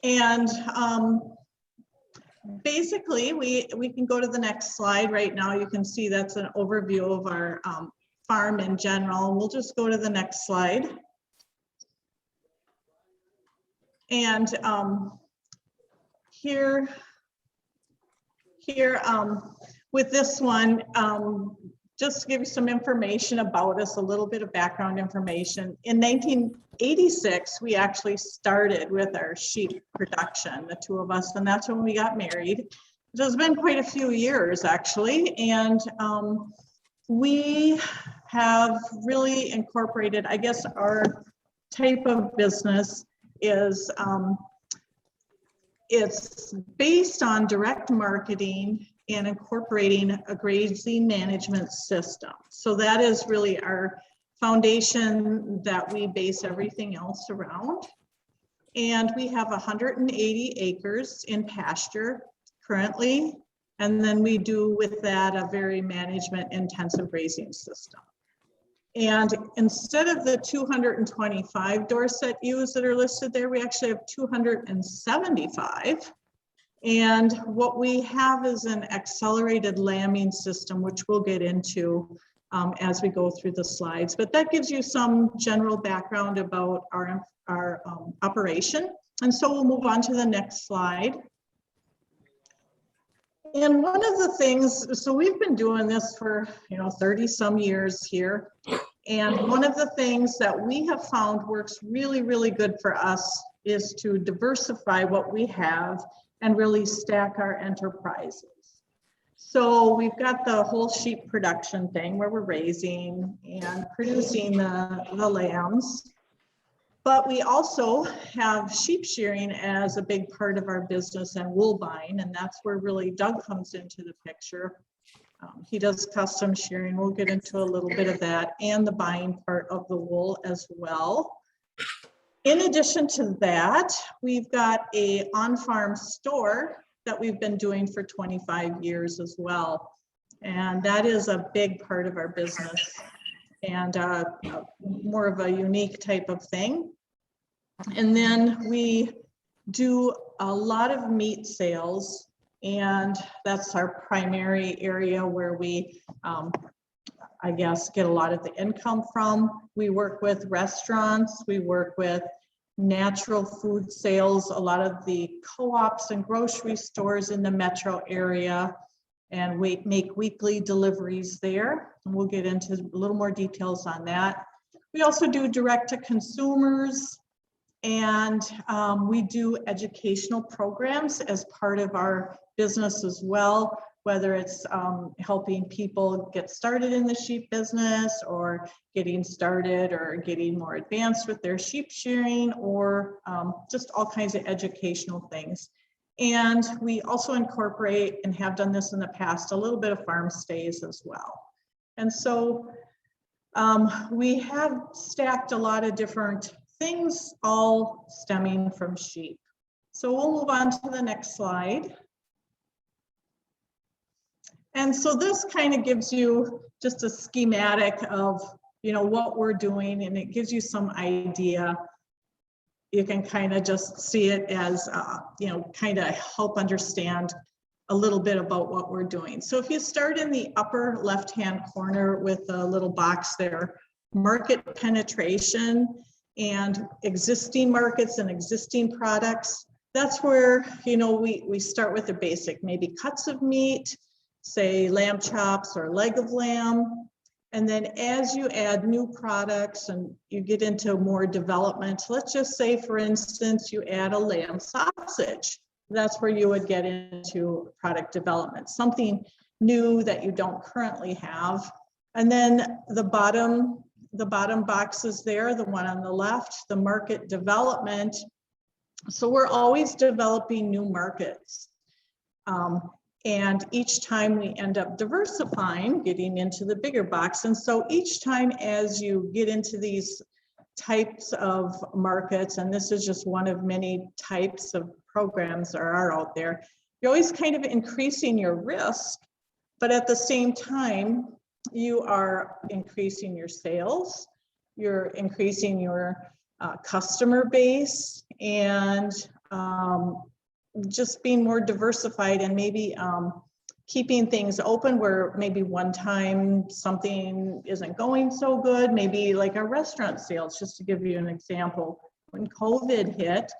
And basically, we can go to the next slide right now. You can see that's an overview of our farm in general. We'll just go to the next slide. And here with this one, just to give you some information about us, a little bit of background information. In 1986, we actually started with our sheep production, the two of us, and that's when we got married. It's been quite a few years actually, and we have really incorporated, I guess our type of business is, it's based on direct marketing and incorporating a grazing management system. So that is really our foundation that we base everything else around. And we have 180 acres in pasture currently. And then we do with that a very management intensive grazing system. And instead of the 225 Dorset ewes that are listed there, we actually have 275. And what we have is an accelerated lambing system, which we'll get into as we go through the slides. But that gives you some general background about our operation. And so we'll move on to the next slide. And one of the things, so we've been doing this for 30 some years here. And one of the things that we have found works really, really good for us is to diversify what we have and really stack our enterprises. So we've got the whole sheep production thing where we're raising and producing the lambs. But we also have sheep shearing as a big part of our business and wool buying, and that's where really Doug comes into the picture. He does custom shearing. We'll get into a little bit of that and the buying part of the wool as well. In addition to that, we've got a on-farm store that we've been doing for 25 years as well. And that is a big part of our business and more of a unique type of thing. And then we do a lot of meat sales, and that's our primary area where we, I guess, get a lot of the income from. We work with restaurants, we work with natural food sales, a lot of the co-ops and grocery stores in the metro area, and we make weekly deliveries there. And we'll get into a little more details on that. We also do direct to consumers, and we do educational programs as part of our business as well, whether it's helping people get started in the sheep business or getting started or getting more advanced with their sheep shearing, or just all kinds of educational things. And we also incorporate, and have done this in the past, a little bit of farm stays as well. And so we have stacked a lot of different things, all stemming from sheep. So we'll move on to the next slide. And so this kind of gives you just a schematic of, what we're doing, and it gives you some idea. You can kind of just see it as, kind of help understand a little bit about what we're doing. So if you start in the upper left-hand corner with a little box there, market penetration and existing markets and existing products, that's where, we start with the basic, maybe cuts of meat, say lamb chops or leg of lamb. And then as you add new products and you get into more development, let's just say, for instance, you add a lamb sausage. That's where you would get into product development, something new that you don't currently have. And then the bottom box is there, the one on the left, the market development. So we're always developing new markets. And each time we end up diversifying, getting into the bigger box. And so each time as you get into these types of markets, and this is just one of many types of programs that are out there, you're always kind of increasing your risk, but at the same time, you are increasing your sales, you're increasing your customer base, and just being more diversified and maybe keeping things open where maybe one time something isn't going so good, maybe like our restaurant sales, just to give you an example. When COVID hit,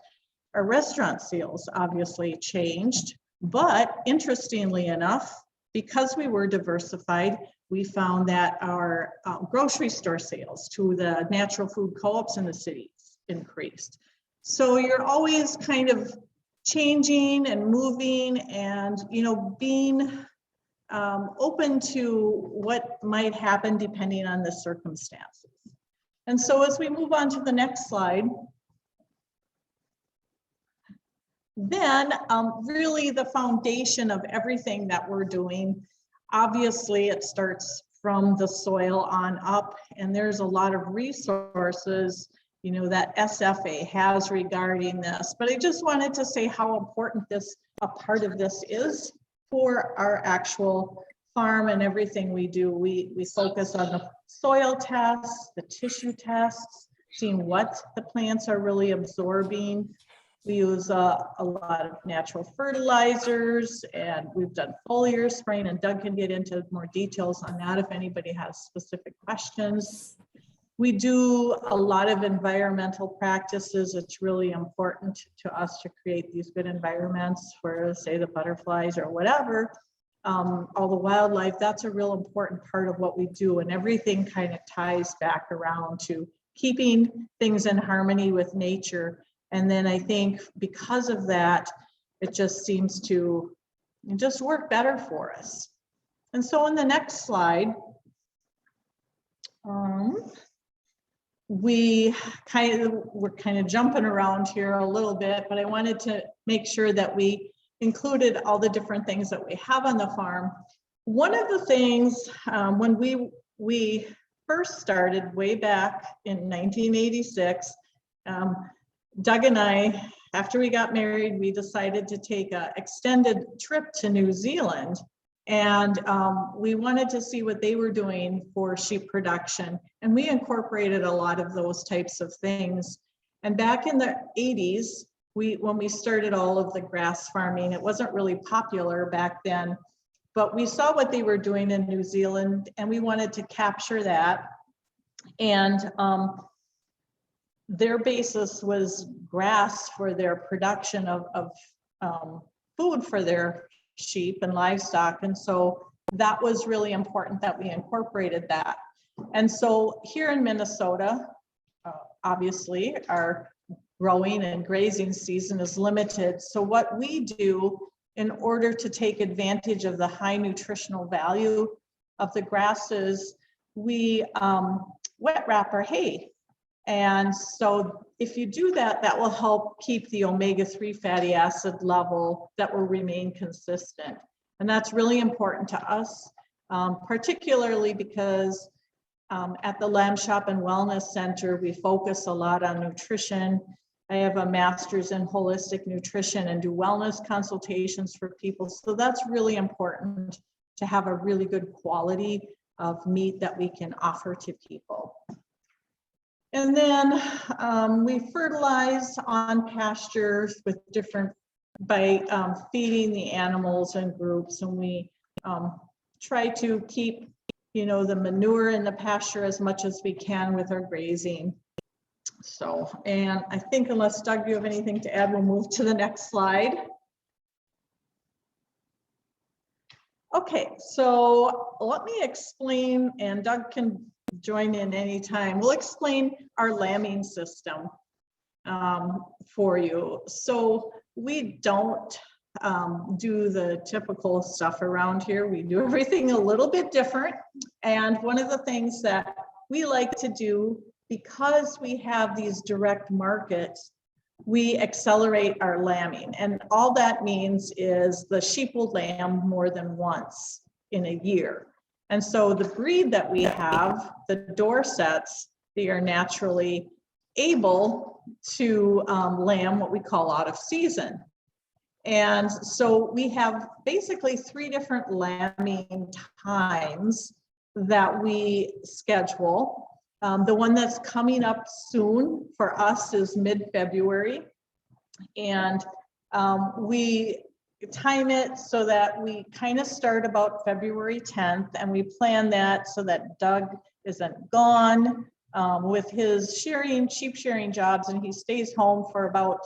our restaurant sales obviously changed, but interestingly enough, because we were diversified, we found that our grocery store sales to the natural food co-ops in the city increased. So you're always kind of changing and moving and, you know, being open to what might happen depending on the circumstances. And so as we move on to the next slide, then really the foundation of everything that we're doing, obviously it starts from the soil on up, and there's a lot of resources, you know, that SFA has regarding this. But I just wanted to say how important a part of this is for our actual farm and everything we do. We focus on the soil tests, the tissue tests, seeing what the plants are really absorbing. We use a lot of natural fertilizers, and we've done foliar spraying, and Doug can get into more details on that if anybody has specific questions. We do a lot of environmental practices. It's really important to us to create these good environments for, say, the butterflies or whatever. All the wildlife, that's a real important part of what we do, and everything kind of ties back around to keeping things in harmony with nature. And then I think because of that, it just seems to just work better for us. And so in the next slide, we're kind of jumping around here a little bit, but I wanted to make sure that we included all the different things that we have on the farm. One of the things when we first started way back in 1986, Doug and I, after we got married, we decided to take an extended trip to New Zealand, and we wanted to see what they were doing for sheep production, and we incorporated a lot of those types of things. And back in the 80s, when we started all of the grass farming, it wasn't really popular back then, but we saw what they were doing in New Zealand, and we wanted to capture that. And their basis was grass for their production of food for their sheep and livestock. And so that was really important that we incorporated that. And so here in Minnesota, obviously our growing and grazing season is limited. So what we do in order to take advantage of the high nutritional value of the grasses, we wet wrap our hay. And so if you do that, that will help keep the omega-3 fatty acid level that will remain consistent. And that's really important to us, particularly because at the Lamb Shop and Wellness Center, we focus a lot on nutrition. I have a master's in holistic nutrition and do wellness consultations for people. So that's really important to have a really good quality of meat that we can offer to people. And then we fertilize on pastures with by feeding the animals in groups, and we try to keep, you know, the manure in the pasture as much as we can with our grazing. So, and I think unless Doug, you have anything to add, we'll move to the next slide. Okay, so let me explain, and Doug can join in anytime. We'll explain our lambing system for you. So we don't do the typical stuff around here. We do everything a little bit different. And one of the things that we like to do, because we have these direct markets, we accelerate our lambing. And all that means is the sheep will lamb more than once in a year. And so the breed that we have, the Dorsets, they are naturally able to lamb what we call out of season. And so we have basically 3 different lambing times that we schedule. The one that's coming up soon for us is mid-February. And we time it so that we kind of start about February 10th, and we plan that so that Doug isn't gone with his sheep shearing jobs, and he stays home for about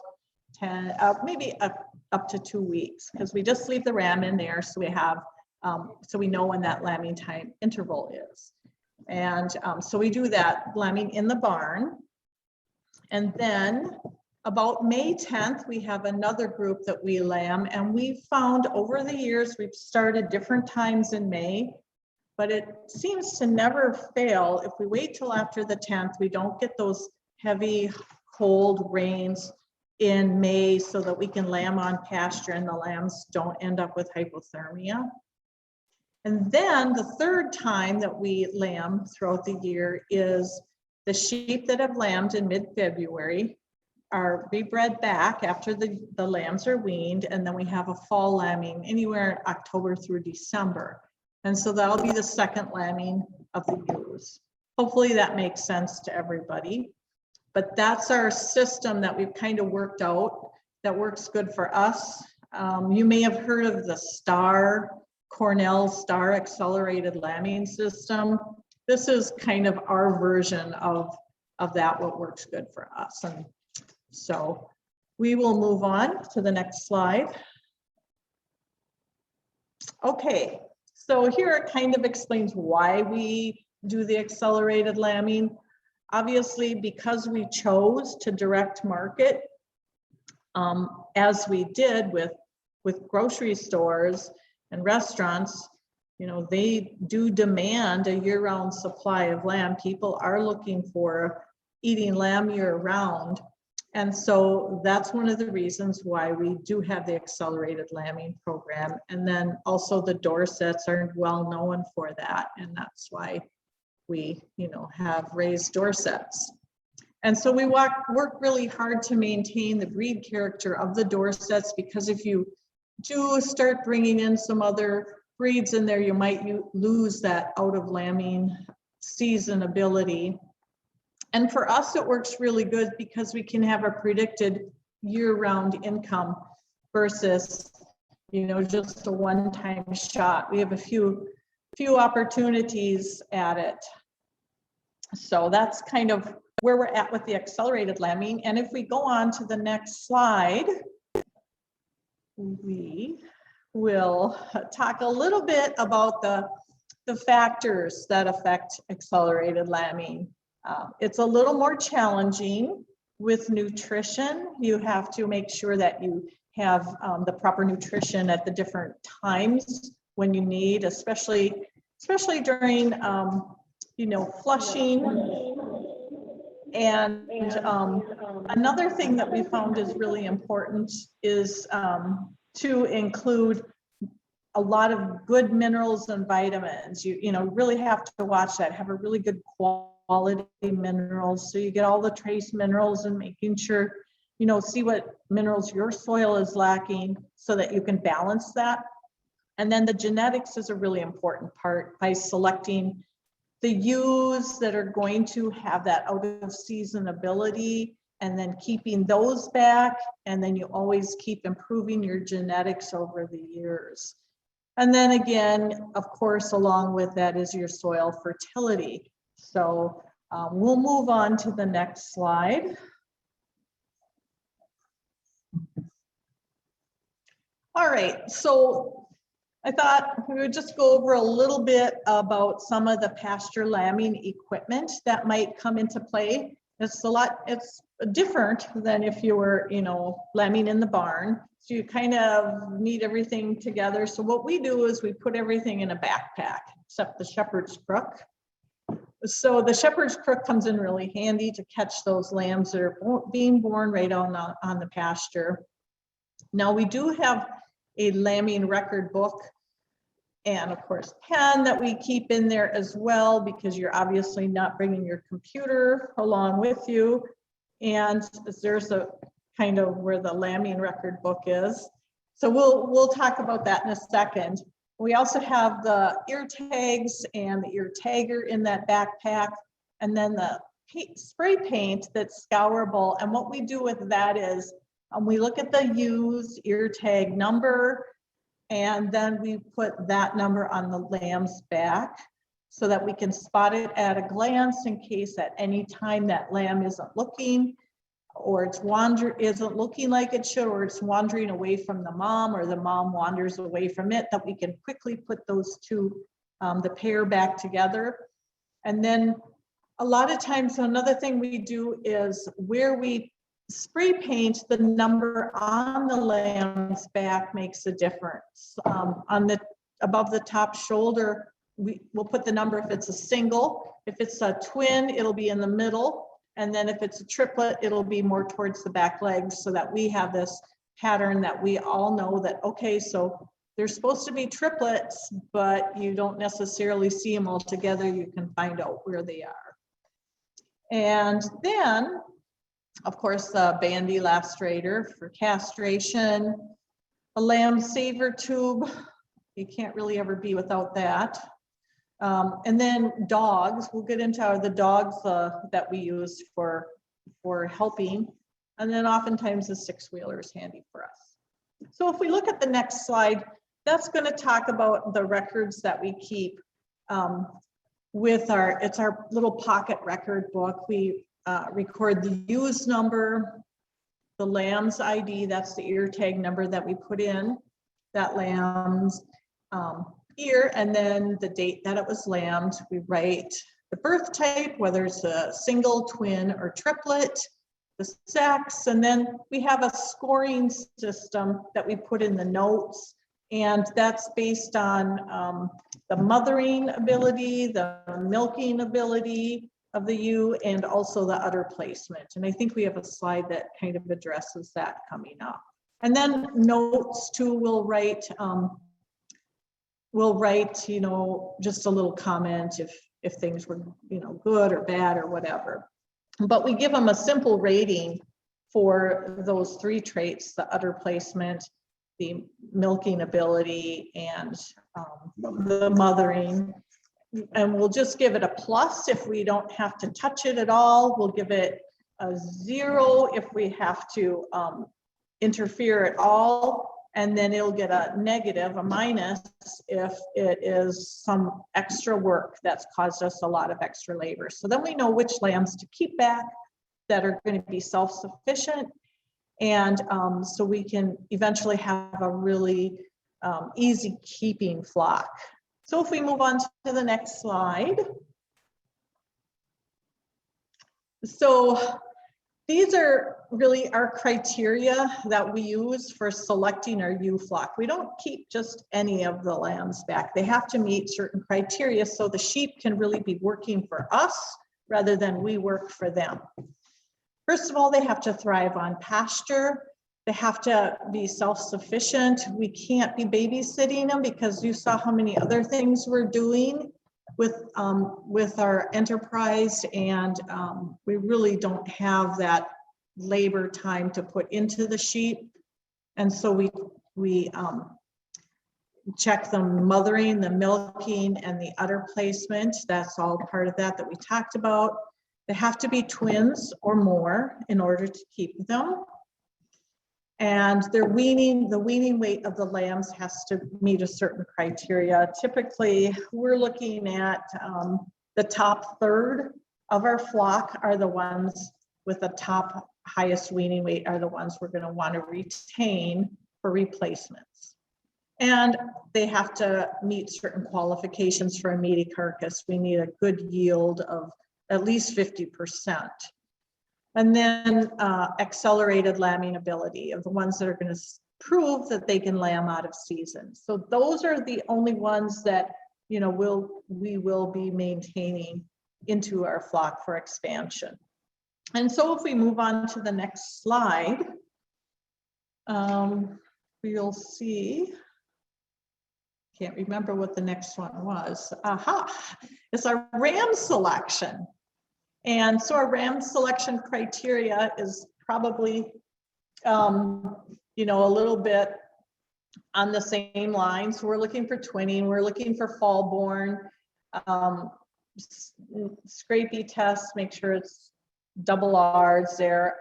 10, maybe up to 2 weeks, because we just leave the ram in there so we have, so we know when that lambing time interval is. And so we do that lambing in the barn. And then about May 10th, we have another group that we lamb, and we found over the years, we've started different times in May, but it seems to never fail. If we wait till after the 10th, we don't get those heavy, cold rains in May so that we can lamb on pasture and the lambs don't end up with hypothermia. And then the third time that we lamb throughout the year is the sheep that have lambed in mid-February are rebred back after the lambs are weaned, and then we have a fall lambing anywhere in October through December. And so that'll be the second lambing of the ewes. Hopefully that makes sense to everybody. But that's our system that we've kind of worked out that works good for us. You may have heard of the Cornell Star Accelerated Lambing System. This is kind of our version of that, what works good for us. And so we will move on to the next slide. Okay, so here it kind of explains why we do the accelerated lambing. Obviously, because we chose to direct market, as we did with grocery stores and restaurants, you know, they do demand a year-round supply of lamb. People are looking for eating lamb year-round. And so that's one of the reasons why we do have the accelerated lambing program. And then also the Dorsets are well known for that. And that's why we, you know, have raised Dorsets. And so we work really hard to maintain the breed character of the Dorsets, because if you do start bringing in some other breeds in there, you might lose that out of lambing season ability. And for us, it works really good because we can have a predicted year-round income versus, you know, just a one-time shot. We have a few opportunities at it. So that's kind of where we're at with the accelerated lambing. And if we go on to the next slide, we will talk a little bit about the factors that affect accelerated lambing. It's a little more challenging with nutrition. You have to make sure that you have the proper nutrition at the different times when you need, especially during you know, flushing. And another thing that we found is really important is to include a lot of good minerals and vitamins. You know, really have to watch that, have a really good quality minerals, so you get all the trace minerals, and making sure, you know, see what minerals your soil is lacking so that you can balance that. And then the genetics is a really important part by selecting the ewes that are going to have that out of season ability, and then keeping those back. And then you always keep improving your genetics over the years. And then again, of course, along with that is your soil fertility. So we'll move on to the next slide. All right, so I thought we would just go over a little bit about some of the pasture lambing equipment that might come into play. It's different than if you were, you know, lambing in the barn. So you kind of need everything together. So what we do is we put everything in a backpack, except the shepherd's crook. So the shepherd's crook comes in really handy to catch those lambs that are being born right on the pasture. Now we do have a lambing record book, and of course pen that we keep in there as well, because you're obviously not bringing your computer along with you. And there's a kind of where the lambing record book is. So we'll talk about that in a second. We also have the ear tags and the ear tagger in that backpack, and then the spray paint that's scourable. And what we do with that is We look at the ewes ear tag number, and then we put that number on the lamb's back so that we can spot it at a glance in case at any time that lamb isn't looking, or it's isn't looking like it should, or it's wandering away from the mom, or the mom wanders away from it, that we can quickly put those two, the pair back together. And then a lot of times, another thing we do is where we spray paint, the number on the lamb's back makes a difference. On the above the top shoulder, we'll put the number if it's a single. If it's a twin, it'll be in the middle. And then if it's a triplet, it'll be more towards the back legs, so that we have this pattern that we all know that, okay, so they're supposed to be triplets, but you don't necessarily see them all together. You can find out where they are. And then, of course, the bandy lastrator for castration, a lamb saver tube. You can't really ever be without that. And then dogs, we'll get into the dogs that we use for helping. And then oftentimes the six-wheeler is handy for us. So if we look at the next slide, that's going to talk about the records that we keep with it's our little pocket record book. We record the ewes number, the lamb's ID, that's the ear tag number that we put in that lamb's ear, and then the date that it was lambed. We write the birth type, whether it's a single, twin, or triplet, the sex, and then we have a scoring system that we put in the notes, and that's based on the mothering ability, the milking ability of the ewe, and also the udder placement. And I think we have a slide that kind of addresses that coming up. And then notes too, we'll write, you know, just a little comment if things were, you know, good or bad or whatever. But we give them a simple rating for those three traits: the udder placement, the milking ability, and the mothering. And we'll just give it a plus if we don't have to touch it at all. We'll give it a 0 if we have to interfere at all. And then it'll get a negative, a minus, if it is some extra work that's caused us a lot of extra labor. So then we know which lambs to keep back that are going to be self-sufficient. And so we can eventually have a really easy keeping flock. So if we move on to the next slide. So these are really our criteria that we use for selecting our ewe flock. We don't keep just any of the lambs back. They have to meet certain criteria so the sheep can really be working for us rather than we work for them. First of all, they have to thrive on pasture. They have to be self-sufficient. We can't be babysitting them because you saw how many other things we're doing with our enterprise, and we really don't have that labor time to put into the sheep. And so we check the mothering, the milking, and the udder placement. That's all part of that we talked about. They have to be twins or more in order to keep them. And the weaning weight of the lambs has to meet a certain criteria. Typically, we're looking at the top third of our flock are the ones with the top highest weaning weight are the ones we're going to want to retain for replacements. And they have to meet certain qualifications for a meaty carcass. We need a good yield of at least 50%. And then accelerated lambing ability of the ones that are going to prove that they can lamb out of season. So those are the only ones that, you know, we will be maintaining into our flock for expansion. And so if we move on to the next slide, we'll see, can't remember what the next one was. It's our ram selection. And so our ram selection criteria is probably, you know, a little bit on the same line. So we're looking for twinning, we're looking for fall born, scrapey tests, make sure it's double R's there.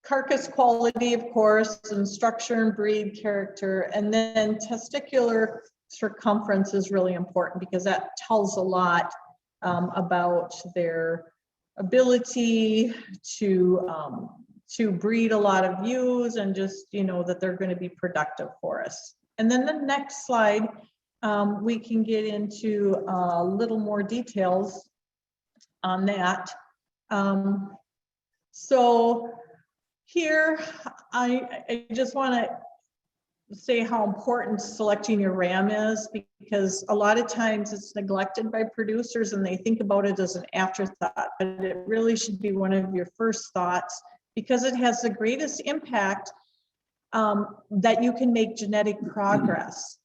carcass quality, of course, and structure and breed character. And then testicular circumference is really important because that tells a lot about their ability to breed a lot of ewes, and just, you know, that they're going to be productive for us. And then the next slide, we can get into a little more details on that. So here, I just want to say how important selecting your ram is, because a lot of times it's neglected by producers and they think about it as an afterthought, but it really should be one of your first thoughts, because it has the greatest impact that you can make genetic progress.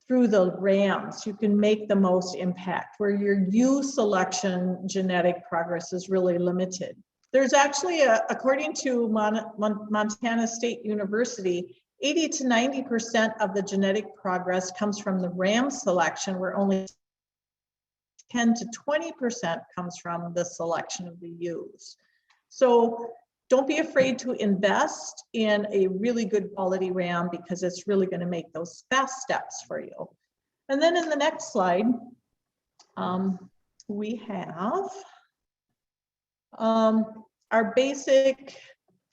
Through the rams, you can make the most impact, where your ewe selection genetic progress is really limited. There's actually, according to Montana State University, 80 to 90% of the genetic progress comes from the ram selection, where only 10 to 20% comes from the selection of the ewes. So don't be afraid to invest in a really good quality ram, because it's really going to make those fast steps for you. And then in the next slide, we have our basic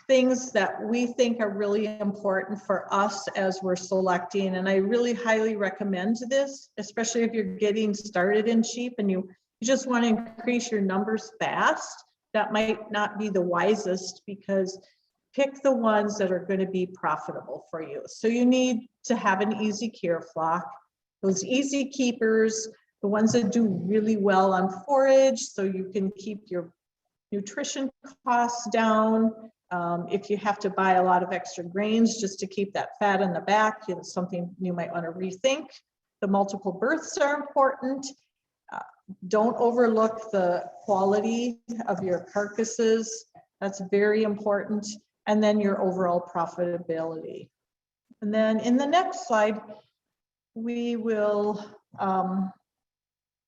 things that we think are really important for us as we're selecting. And I really highly recommend this, especially if you're getting started in sheep and you just want to increase your numbers fast. That might not be the wisest, because pick the ones that are going to be profitable for you. So you need to have an easy care flock, those easy keepers, the ones that do really well on forage, so you can keep your nutrition costs down. If you have to buy a lot of extra grains just to keep that fat in the back, it's something you might want to rethink. The multiple births are important. Don't overlook the quality of your carcasses. That's very important. And then your overall profitability. And then in the next slide, we will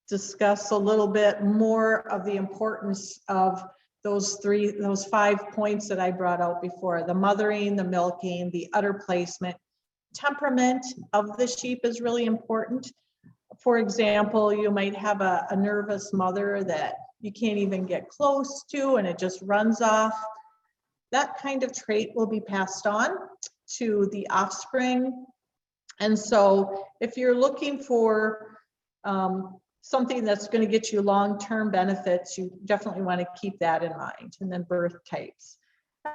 discuss a little bit more of the importance of those 5 points that I brought out before: the mothering, the milking, the udder placement. Temperament of the sheep is really important. For example, you might have a nervous mother that you can't even get close to and it just runs off. That kind of trait will be passed on to the offspring. And so if you're looking for something that's going to get you long-term benefits, you definitely want to keep that in mind. And then birth types.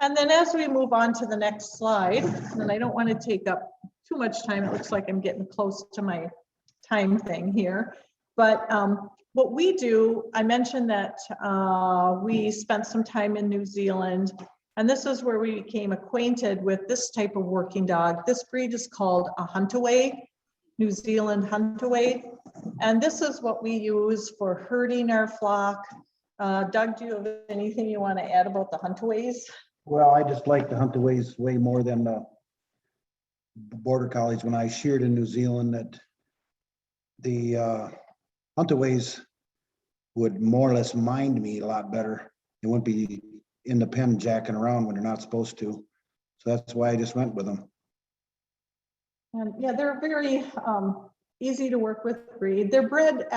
And then as we move on to the next slide, and I don't want to take up too much time, it looks like I'm getting close to my time thing here. But what we do, I mentioned that we spent some time in New Zealand, and this is where we became acquainted with this type of working dog. This breed is called a Huntaway, New Zealand Huntaway. And this is what we use for herding our flock. Doug, do you have anything you want to add about the Huntaways? Well, I just like the Huntaways way more than the Border Collies. When I sheared in New Zealand, that the Huntaways would more or less mind me a lot better. They wouldn't be in the pen jacking around when they're not supposed to. So that's why I just went with them. And yeah, they're very easy to work with breed. They're bred,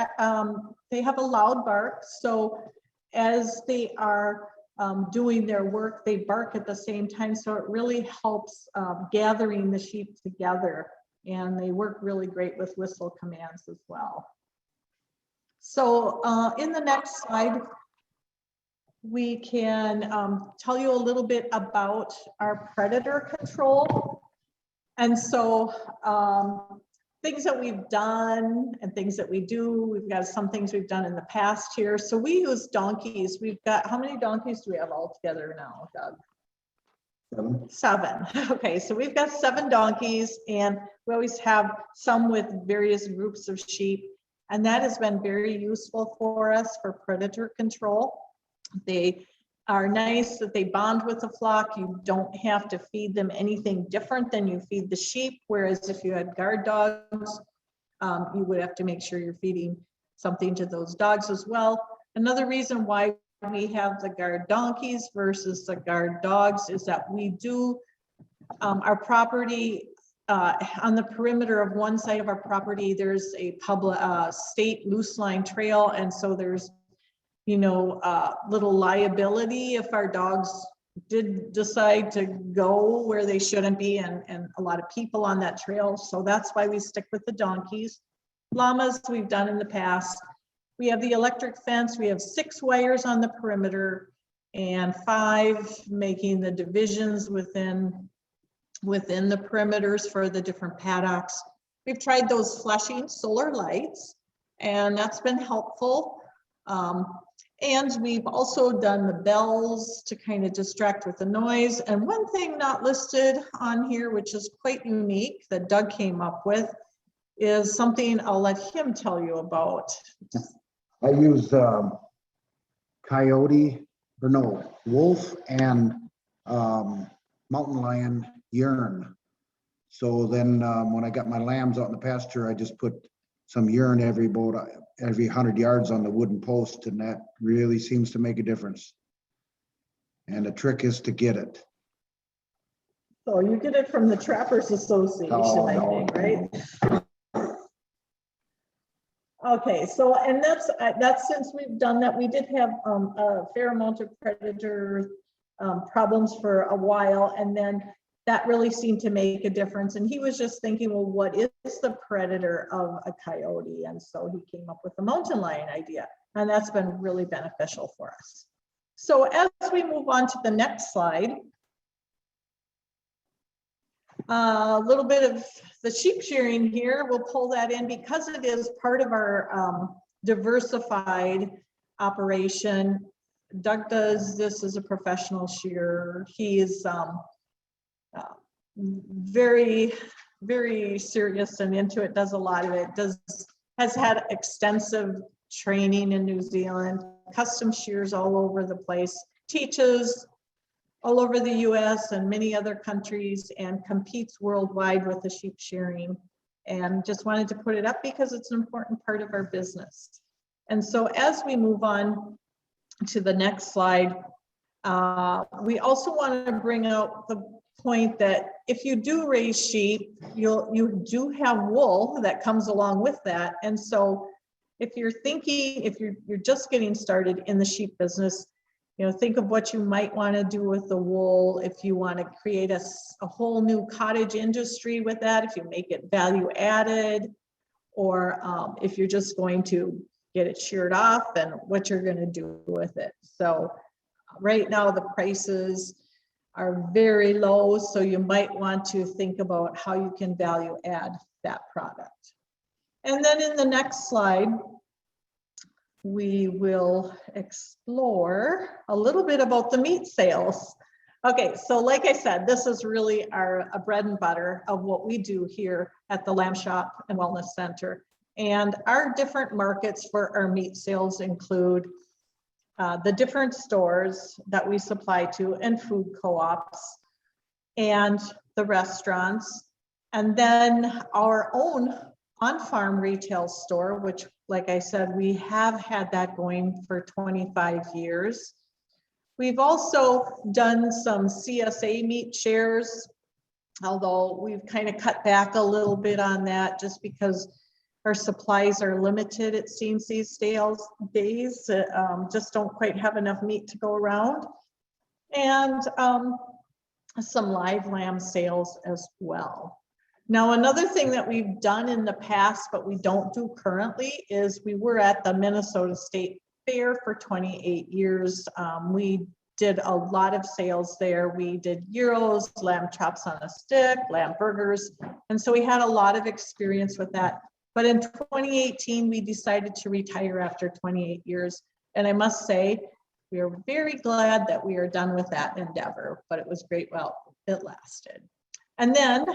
they have a loud bark. So as they are doing their work, they bark at the same time. So it really helps gathering the sheep together. And they work really great with whistle commands as well. So in the next slide, we can tell you a little bit about our predator control. And so things that we've done and things that we do, we've got some things we've done in the past here. So we use donkeys. We've got, how many donkeys do we have all together now, Doug? 7. Okay, so we've got 7 donkeys, and we always have some with various groups of sheep. And that has been very useful for us for predator control. They are nice that they bond with the flock. You don't have to feed them anything different than you feed the sheep. Whereas if you had guard dogs, you would have to make sure you're feeding something to those dogs as well. Another reason why we have the guard donkeys versus the guard dogs is that we do our property on the perimeter of one side of our property, there's a public state loose line trail. And so there's, you know, little liability if our dogs did decide to go where they shouldn't be, and a lot of people on that trail. So that's why we stick with the donkeys. Llamas we've done in the past. We have the electric fence. We have 6 wires on the perimeter and 5 making the divisions within the perimeters for the different paddocks. We've tried those flashing solar lights, and that's been helpful. And we've also done the bells to kind of distract with the noise. And one thing not listed on here, which is quite unique that Doug came up with, is something I'll let him tell you about. I use wolf and mountain lion urine. So then when I got my lambs out in the pasture, I just put some urine every 100 yards on the wooden post, and that really seems to make a difference. And the trick is to get it. So you get it from the Trappers Association, I think, right? Okay, so and that's since we've done that, we did have a fair amount of predator problems for a while, and then that really seemed to make a difference. And he was just thinking, well, what is the predator of a coyote? And so he came up with the mountain lion idea, and that's been really beneficial for us. So as we move on to the next slide, a little bit of the sheep shearing here, we'll pull that in because it is part of our diversified operation. Doug does this as a professional shearer. He is very, very serious and into it, does a lot of it, has had extensive training in New Zealand, custom shears all over the place, teaches all over the US and many other countries, and competes worldwide with the sheep shearing. And just wanted to put it up because it's an important part of our business. And so as we move on to the next slide, we also want to bring out the point that if you do raise sheep, you do have wool that comes along with that. And so if you're thinking, if you're just getting started in the sheep business, you know, think of what you might want to do with the wool. If you want to create a whole new cottage industry with that, if you make it value added, or if you're just going to get it sheared off, and what you're going to do with it. So right now the prices are very low, so you might want to think about how you can value add that product. And then in the next slide, we will explore a little bit about the meat sales. Okay, so like I said, this is really our bread and butter of what we do here at the Lamb Shop and Wellness Center. And our different markets for our meat sales include the different stores that we supply to and food co-ops and the restaurants, and then our own on-farm retail store, which, like I said, we have had that going for 25 years. We've also done some CSA meat shares, although we've kind of cut back a little bit on that just because our supplies are limited, it seems, these days. Just don't quite have enough meat to go around. And some live lamb sales as well. Now, another thing that we've done in the past, but we don't do currently, is we were at the Minnesota State Fair for 28 years. We did a lot of sales there. We did gyros, lamb chops on a stick, lamb burgers. And so we had a lot of experience with that. But in 2018, we decided to retire after 28 years. And I must say, we are very glad that we are done with that endeavor, but it was great while it lasted. And then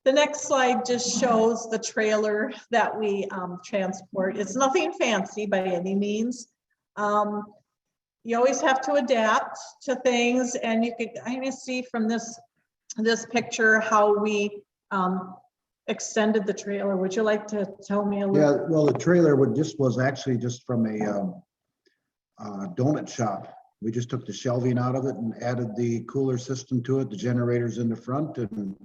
the next slide just shows the trailer that we transport. It's nothing fancy by any means. You always have to adapt to things, and you can kind of see from this picture how we extended the trailer. Would you like to tell me a little? Yeah, well, the trailer was actually just from donut shop. We just took the shelving out of it and added the cooler system to it, the generators in the front, and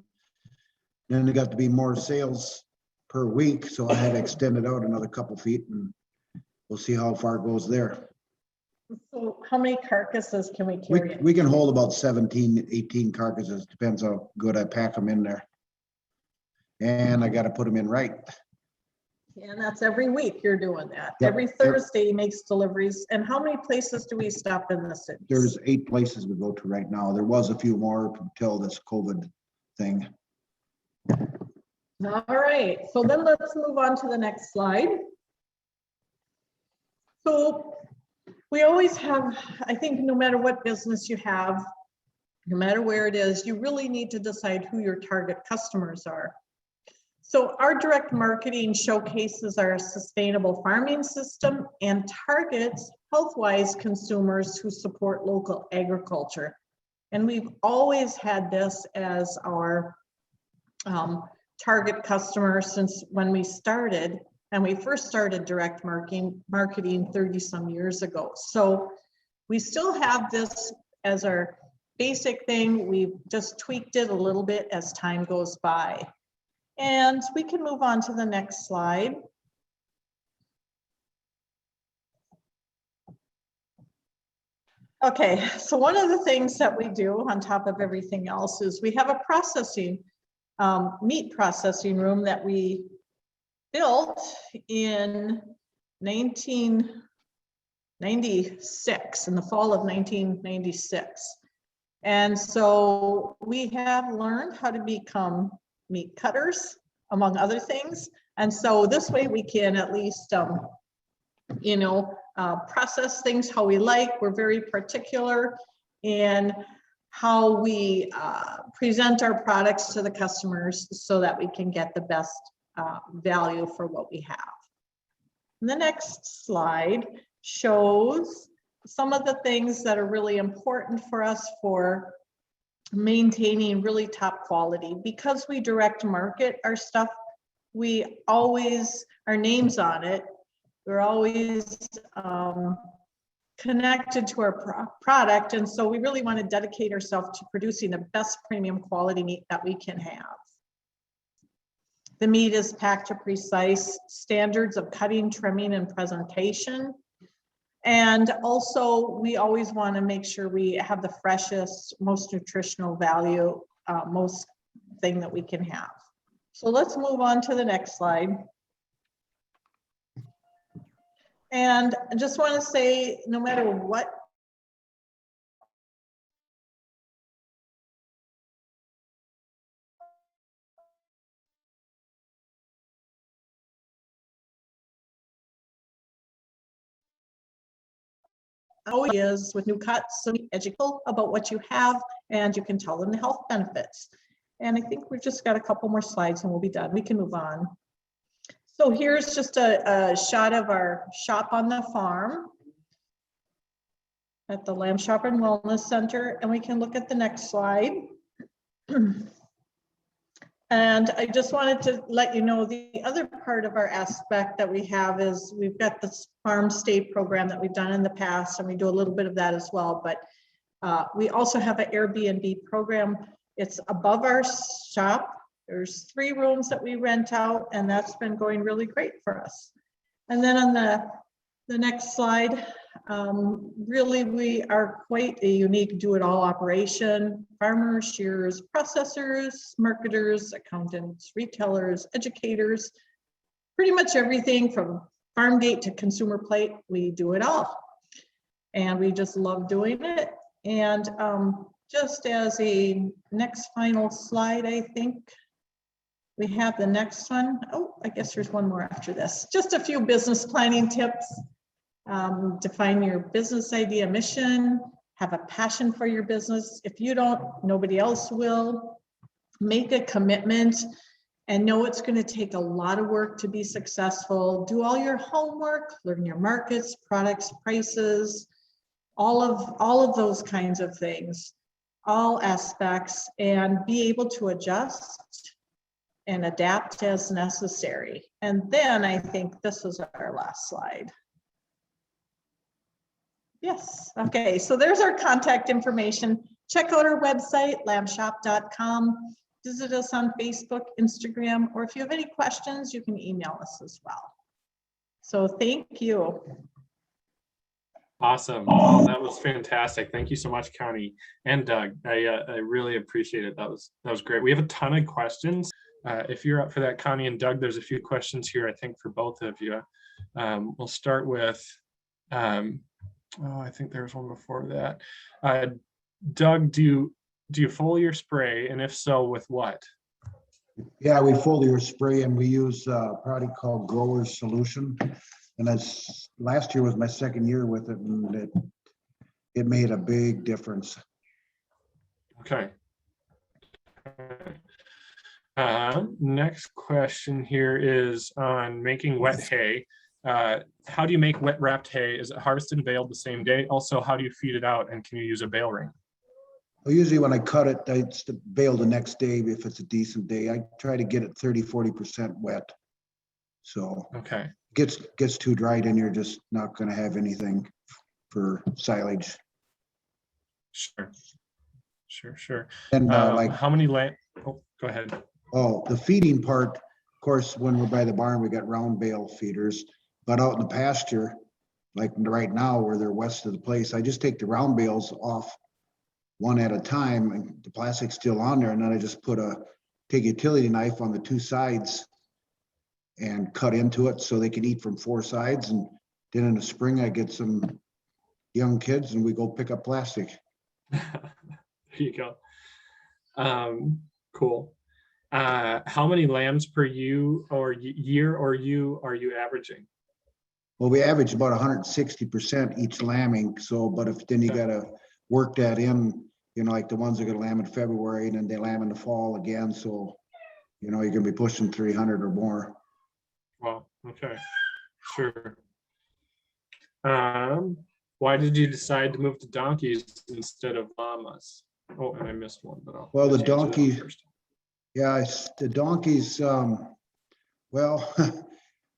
then there got to be more sales per week, so I had to extend it out another couple feet, and we'll see how far it goes there. So how many carcasses can we carry? We can hold about 17, 18 carcasses, depends how good I pack them in there. And I got to put them in right. And that's every week you're doing that. Yep, Every Thursday he makes deliveries. And how many places do we stop in the city? There's 8 places we go to right now. There was a few more until this COVID thing. All right, so then let's move on to the next slide. So we always have, I think no matter what business you have, no matter where it is, you really need to decide who your target customers are. So our direct marketing showcases our sustainable farming system and targets health-wise consumers who support local agriculture. And we've always had this as our target customer since when we started, and we first started direct marketing 30 some years ago. So we still have this as our basic thing. We've just tweaked it a little bit as time goes by. And we can move on to the next slide. Okay, so one of the things that we do on top of everything else is we have a processing, meat processing room that we built in 1996, in the fall of 1996. And so we have learned how to become meat cutters, among other things. And so this way we can at least, process things how we like. We're very particular in how we present our products to the customers so that we can get the best value for what we have. And the next slide shows some of the things that are really important for us for maintaining really top quality. Because we direct market our stuff, we always, our names on it, we're always connected to our product. And so we really want to dedicate ourselves to producing the best premium quality meat that we can have. The meat is packed to precise standards of cutting, trimming, and presentation. And also, we always want to make sure we have the freshest, most nutritional value, most thing that we can have. So let's move on to the next slide. And I just want to say, no matter what is with new cuts, so be educated about what you have, and you can tell them the health benefits. And I think we've just got a couple more slides and we'll be done. We can move on. So here's just a shot of our shop on the farm at the Lamb Shop and Wellness Center, and we can look at the next slide. And I just wanted to let you know the other part of our aspect that we have is we've got this farm stay program that we've done in the past, and we do a little bit of that as well. But we also have an Airbnb program. It's above our shop. There's 3 rooms that we rent out, and that's been going really great for us. And then on the next slide, really we are quite a unique do-it-all operation. Farmers, shearers, processors, marketers, accountants, retailers, educators, pretty much everything from farm gate to consumer plate, we do it all. And we just love doing it. And just as a next final slide, I think we have the next one. Oh, I guess there's one more after this. Just a few business planning tips. Define your business idea, mission, have a passion for your business. If you don't, nobody else will. Make a commitment and know it's going to take a lot of work to be successful. Do all your homework, learn your markets, products, prices, all of those kinds of things, all aspects, and be able to adjust and adapt as necessary. And then I think this is our last slide. Yes, okay, so there's our contact information. Check out our website, lambshop.com. Visit us on Facebook, Instagram, or if you have any questions, you can email us as well. So thank you. Awesome. Well, that was fantastic. Thank you so much, Connie and Doug. I really appreciate it. That was great. We have a ton of questions. If you're up for that, Connie and Doug, there's a few questions here, I think, for both of you. We'll start with, I think there was one before that. Doug, do you foliar spray? And if so, with what? Yeah, we foliar spray and we use a product called Grower's Solution. And that's last year was my second year with it, and it made a big difference. Okay. Next question here is on making wet hay. How do you make wet wrapped hay? Is it harvested and baled the same day? Also, how do you feed it out, and can you use a bale ring? Well, usually when I cut it, I bale the next day if it's a decent day. I try to get it 30–40% wet. So Okay. Gets too dry, then you're just not going to have anything for silage. Sure. And like how many land? Oh, go ahead. Oh, the feeding part, of course, when we're by the barn, we got round bale feeders. But out in the pasture, like right now where they're west of the place, I just take the round bales off one at a time, and the plastic's still on there. And then I just take a utility knife on the two sides and cut into it so they can eat from four sides. And then in the spring, I get some young kids and we go pick up plastic. There you go. Cool. How many lambs per year are you averaging? Well, we average about 160% each lambing. So, but if then you got to work that in, like the ones that are going to lamb in February and then they lamb in the fall again. So, you're going to be pushing 300 or more. Wow. Okay. Sure. Why did you decide to move to donkeys instead of llamas? Oh, and I missed one, but well, the donkey. Yeah, the donkeys. Well,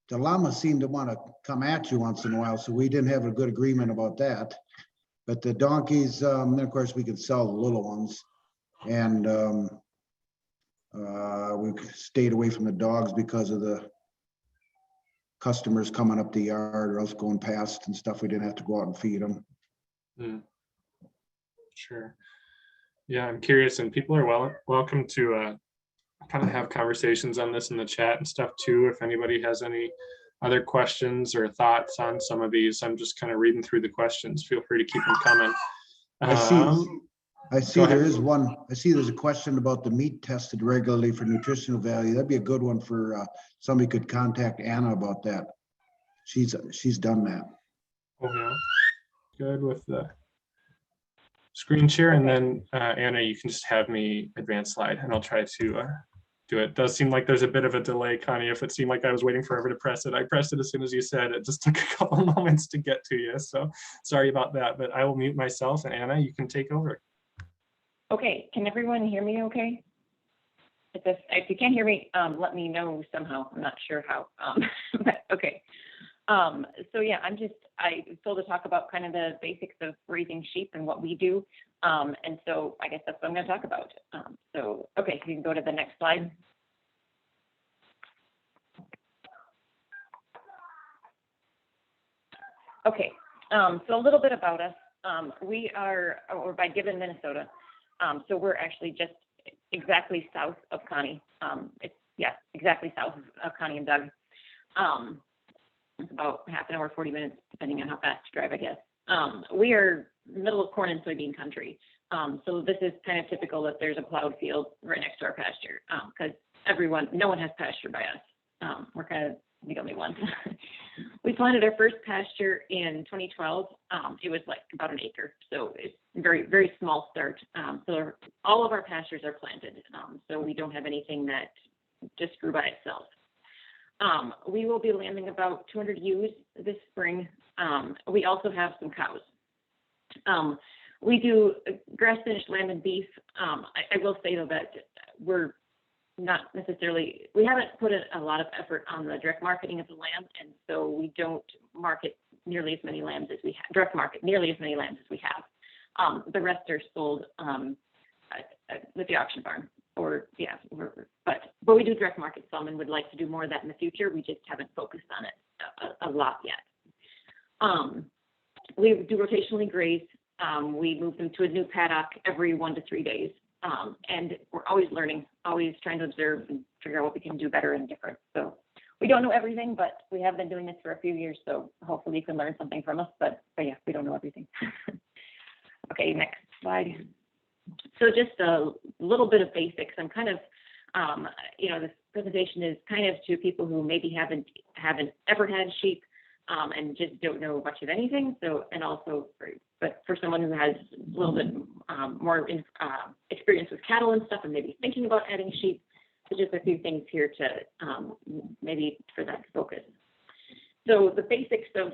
the llamas seem to want to come at you once in a while, so we didn't have a good agreement about that. But the donkeys, then of course we could sell the little ones, and we stayed away from the dogs because of the customers coming up the yard or else going past and stuff. We didn't have to go out and feed them. Sure. Yeah, I'm curious, and people are welcome to kind of have conversations on this in the chat and stuff too. If anybody has any other questions or thoughts on some of these, I'm just kind of reading through the questions. Feel free to keep them coming. I see there is one. I see there's a question about the meat tested regularly for nutritional value. That'd be a good one for somebody could contact Anna about that. She's done that. Oh yeah, good with the screen share, and then Anna, you can just have me advance slide, and I'll try to do it. It does seem like there's a bit of a delay, Connie. If it seemed like I was waiting forever to press it, I pressed it as soon as you said. It just took a couple moments to get to you, so sorry about that. But I will mute myself, and Anna, you can take over. Okay, can everyone hear me okay? If you can't hear me, let me know somehow. I'm not sure how, but okay. So yeah, I'm still to talk about kind of the basics of raising sheep and what we do. And so I guess that's what I'm going to talk about. So, okay, so you can go to the next slide. Okay, so a little bit about us. We're by Gibbon, Minnesota. So we're actually just exactly south of Connie. Exactly south of Connie and Doug. It's about half an hour, 40 minutes, depending on how fast you drive, I guess. We are middle of corn and soybean country. So this is kind of typical that there's a plowed field right next to our pasture, because no one has pasture by us. We're kind of the only ones. We planted our first pasture in 2012. It was like about an acre, so it's very, very small start. So all of our pastures are planted, so we don't have anything that just grew by itself. We will be lambing about 200 ewes this spring. We also have some cows. We do grass finished lamb and beef. I will say though that we're not necessarily, we haven't put a lot of effort on the direct marketing of the lamb, and so we don't market nearly as many lambs as we have, direct market, nearly as many lambs as we have. The rest are sold with the auction barn, or yeah, but we do direct market some and would like to do more of that in the future. We just haven't focused on it a lot yet. We do rotationally graze. We move them to a new paddock every 1 to 3 days. And we're always learning, always trying to observe and figure out what we can do better and different. So we don't know everything, but we have been doing this for a few years. So hopefully you can learn something from us, but yeah, we don't know everything. Okay, next slide. So just a little bit of basics. I'm kind of, this presentation is kind of to people who maybe haven't ever had sheep and just don't know much of anything. So, and also, but for someone who has a little bit more experience with cattle and stuff and maybe thinking about adding sheep, so just a few things here to maybe for that focus. So the basics of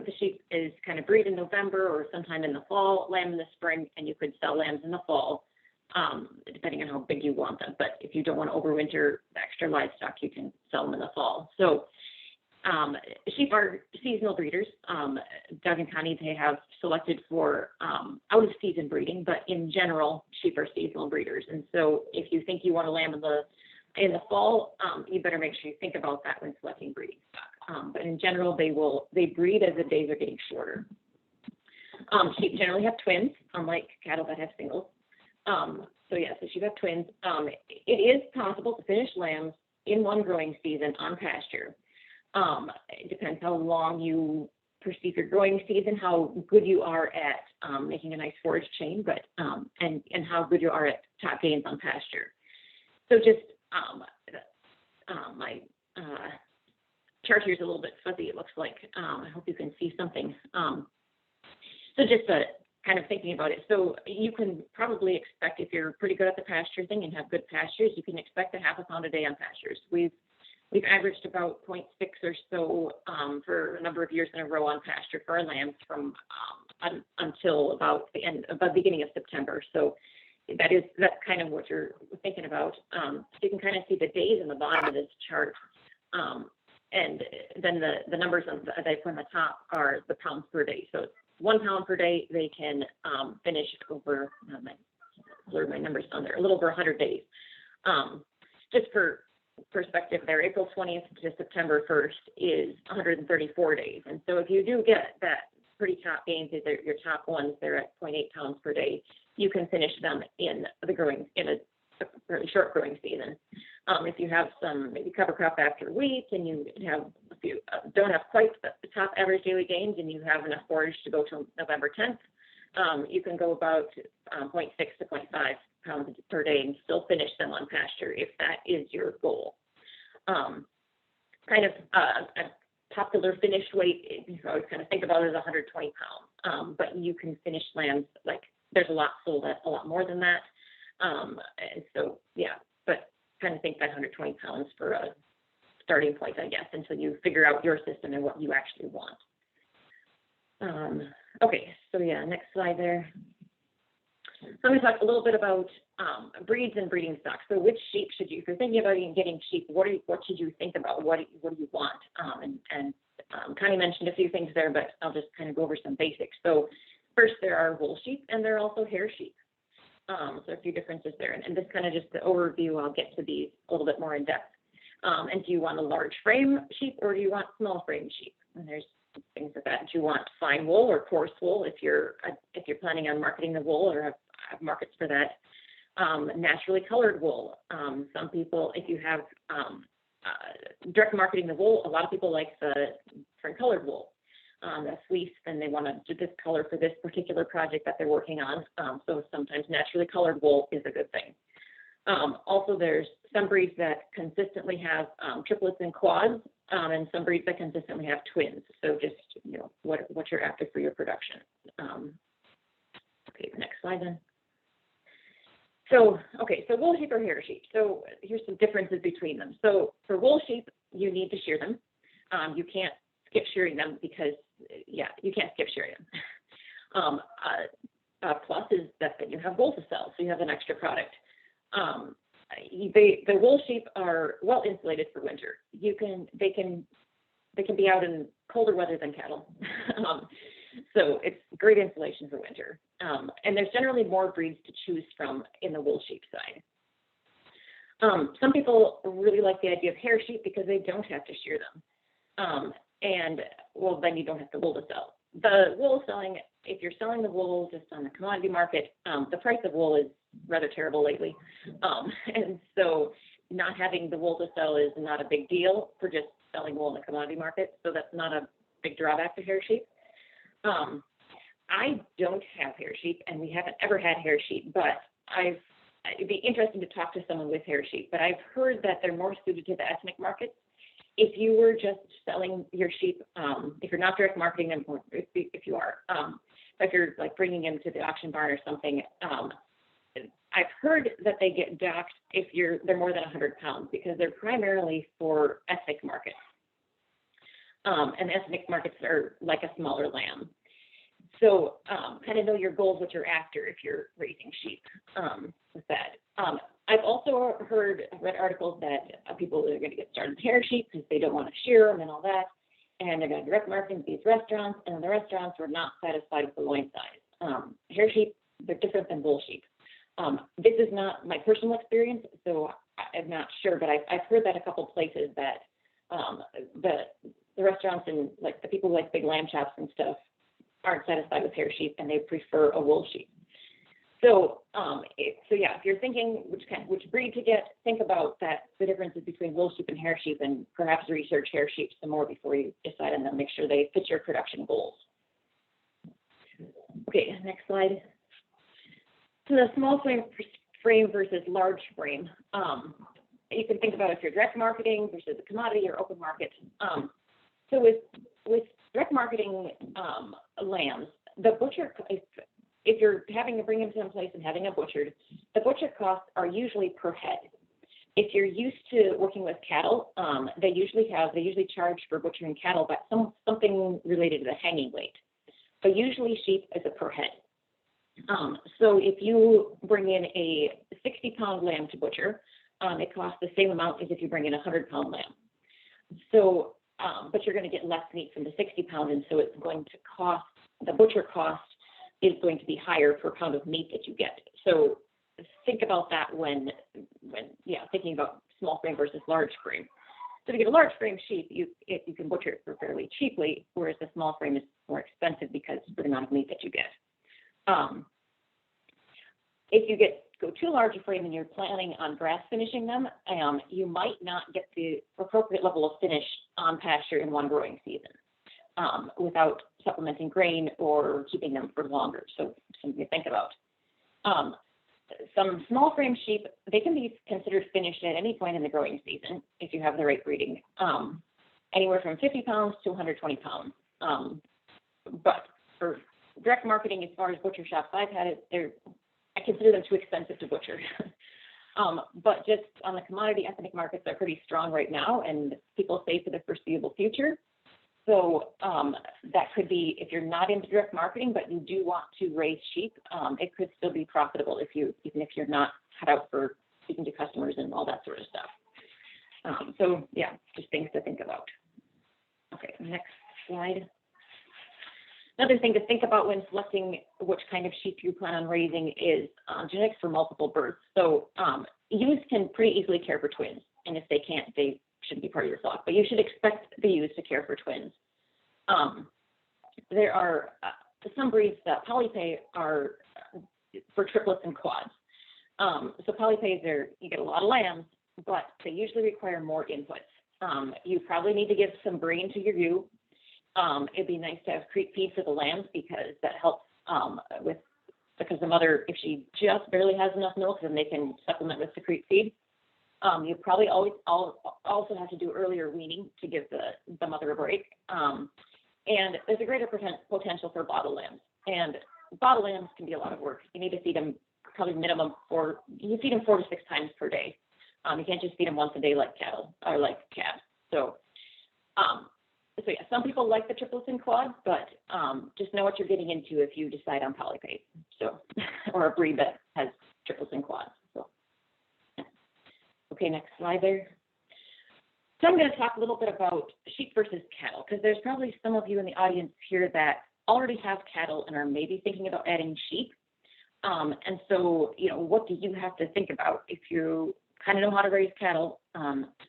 the sheep is kind of breed in November or sometime in the fall, lamb in the spring, and you could sell lambs in the fall, depending on how big you want them. But if you don't want to overwinter the extra livestock, you can sell them in the fall. So sheep are seasonal breeders. Doug and Connie, they have selected for out of season breeding, but in general, sheep are seasonal breeders. And so if you think you want a lamb in the fall, you better make sure you think about that when selecting breeding stock. But in general, they breed as the days are getting shorter. Sheep generally have twins, unlike cattle that have singles. So sheep have twins. It is possible to finish lambs in one growing season on pasture. It depends how long you perceive your growing season, how good you are at making a nice forage chain, but and how good you are at top gains on pasture. So just my chart here is a little bit fuzzy, it looks like. I hope you can see something. So just kind of thinking about it. So you can probably expect, if you're pretty good at the pasture thing and have good pastures, you can expect a half a pound a day on pastures. We've averaged about 0.6 or so for a number of years in a row on pasture for our lambs from until about the beginning of September. So that's kind of what you're thinking about. So you can kind of see the days in the bottom of this chart. And then the numbers that I put on the top are the pounds per day. So it's 1 pound per day. They can finish over, my numbers on there, a little over 100 days. Just for perspective there, April 20th to September 1st is 134 days. And so if you do get that pretty top gains, your top ones, they're at 0.8 pounds per day, you can finish them in a really short growing season. If you have some maybe cover crop after wheat and you have a few, don't have quite the top average daily gains and you have enough forage to go to November 10th, you can go about 0.6 to 0.5 pounds per day and still finish them on pasture if that is your goal. Kind of a popular finished weight, you always kind of think about it as 120 pounds, but you can finish lambs, like there's a lot sold at a lot more than that. And so, but kind of think that 120 pounds for a starting point, I guess, until you figure out your system and what you actually want. Okay, so next slide there. So I'm going to talk a little bit about breeds and breeding stock. So which sheep should you, if you're thinking about getting sheep, what should you think about? What do you want? And Connie mentioned a few things there, but I'll just kind of go over some basics. So first, there are wool sheep and there are also hair sheep. So a few differences there. And this kind of just the overview, I'll get to these a little bit more in depth. And do you want a large frame sheep or do you want small frame sheep? And there's things like that. Do you want fine wool or coarse wool if you're planning on marketing the wool or have markets for that? Naturally colored wool. Some people, if you have direct marketing the wool, a lot of people like the different colored wool. That's fleece, and they want to do this color for this particular project that they're working on. So sometimes naturally colored wool is a good thing. Also, there's some breeds that consistently have triplets and quads, and some breeds that consistently have twins. So just what you're after for your production. Okay, next slide then. So wool sheep or hair sheep. So here's some differences between them. So for wool sheep, you need to shear them. You can't skip shearing them because, you can't skip shearing them. Plus is that you have wool to sell, so you have an extra product. The wool sheep are well insulated for winter. They can they can be out in colder weather than cattle. So it's great insulation for winter. And there's generally more breeds to choose from in the wool sheep side. Some people really like the idea of hair sheep because they don't have to shear them. And well, then you don't have the wool to sell. The wool selling, if you're selling the wool just on the commodity market, the price of wool is rather terrible lately. And so not having the wool to sell is not a big deal for just selling wool in the commodity market. So that's not a big drawback to hair sheep. I don't have hair sheep, and we haven't ever had hair sheep, but it'd be interesting to talk to someone with hair sheep, but I've heard that they're more suited to the ethnic market. If you were just selling your sheep, if you're not direct marketing them, or if you are, if you're like bringing them to the auction barn or something, I've heard that they get docked if they're more than 100 pounds because they're primarily for ethnic markets. And ethnic markets are like a smaller lamb. So kind of know your goals, what you're after if you're raising sheep with that. I've also read articles that people are going to get started with hair sheep because they don't want to shear them and all that. And they're going to direct marketing to these restaurants, and the restaurants were not satisfied with the loin size. Hair sheep, they're different than wool sheep. This is not my personal experience, so I'm not sure, but I've heard that a couple places that the restaurants and like the people who like big lamb chops and stuff aren't satisfied with hair sheep and they prefer a wool sheep. So, if you're thinking which breed to get, think about the differences between wool sheep and hair sheep, and perhaps research hair sheep some more before you decide on them. Make sure they fit your production goals. Okay, next slide. So the small frame versus large frame. You can think about if you're direct marketing versus a commodity or open market. So with direct marketing lambs, the butcher, if you're having to bring them someplace and having them butchered, the butcher costs are usually per head. If you're used to working with cattle, they usually charge for butchering cattle, but something related to the hanging weight. So usually sheep is a per head. So if you bring in a 60-pound lamb to butcher, it costs the same amount as if you bring in a 100-pound lamb. So, but you're going to get less meat from the 60-pound, and so it's going to cost, the butcher cost is going to be higher per pound of meat that you get. So think about that when thinking about small frame versus large frame. So to get a large frame sheep, you can butcher it for fairly cheaply, whereas the small frame is more expensive because of the amount of meat that you get. If you go too large a frame and you're planning on grass finishing them, you might not get the appropriate level of finish on pasture in one growing season without supplementing grain or keeping them for longer. So something to think about. Some small frame sheep, they can be considered finished at any point in the growing season if you have the right breeding, anywhere from 50 pounds to 120 pounds. But for direct marketing, as far as butcher shops I've had it, I consider them too expensive to butcher. But just on the commodity ethnic markets, they're pretty strong right now, and people say for the foreseeable future. So that could be, if you're not into direct marketing, but you do want to raise sheep, it could still be profitable even if you're not cut out for speaking to customers and all that sort of stuff. So yeah, just things to think about. Okay, next slide. Another thing to think about when selecting which kind of sheep you plan on raising is genetics for multiple births. So ewes can pretty easily care for twins, and if they can't, they shouldn't be part of your flock. But you should expect the ewes to care for twins. There are some breeds that polypay are for triplets and quads. So polypays you get a lot of lambs, but they usually require more inputs. You probably need to give some grain to your ewe. It'd be nice to have creek feed for the lambs because that helps because the mother, if she just barely has enough milk, then they can supplement with the creek feed. You probably also have to do earlier weaning to give the mother a break. And there's a greater potential for bottle lambs. And bottle lambs can be a lot of work. You need to feed them probably minimum you feed them 4 to 6 times per day. You can't just feed them once a day like cattle or like calves. So yeah, some people like the triplets and quads, but just know what you're getting into if you decide on polypay. So, or a breed that has triplets and quads. So, okay, next slide there. So I'm going to talk a little bit about sheep versus cattle, because there's probably some of you in the audience here that already have cattle and are maybe thinking about adding sheep. And so, what do you have to think about if you kind of know how to raise cattle?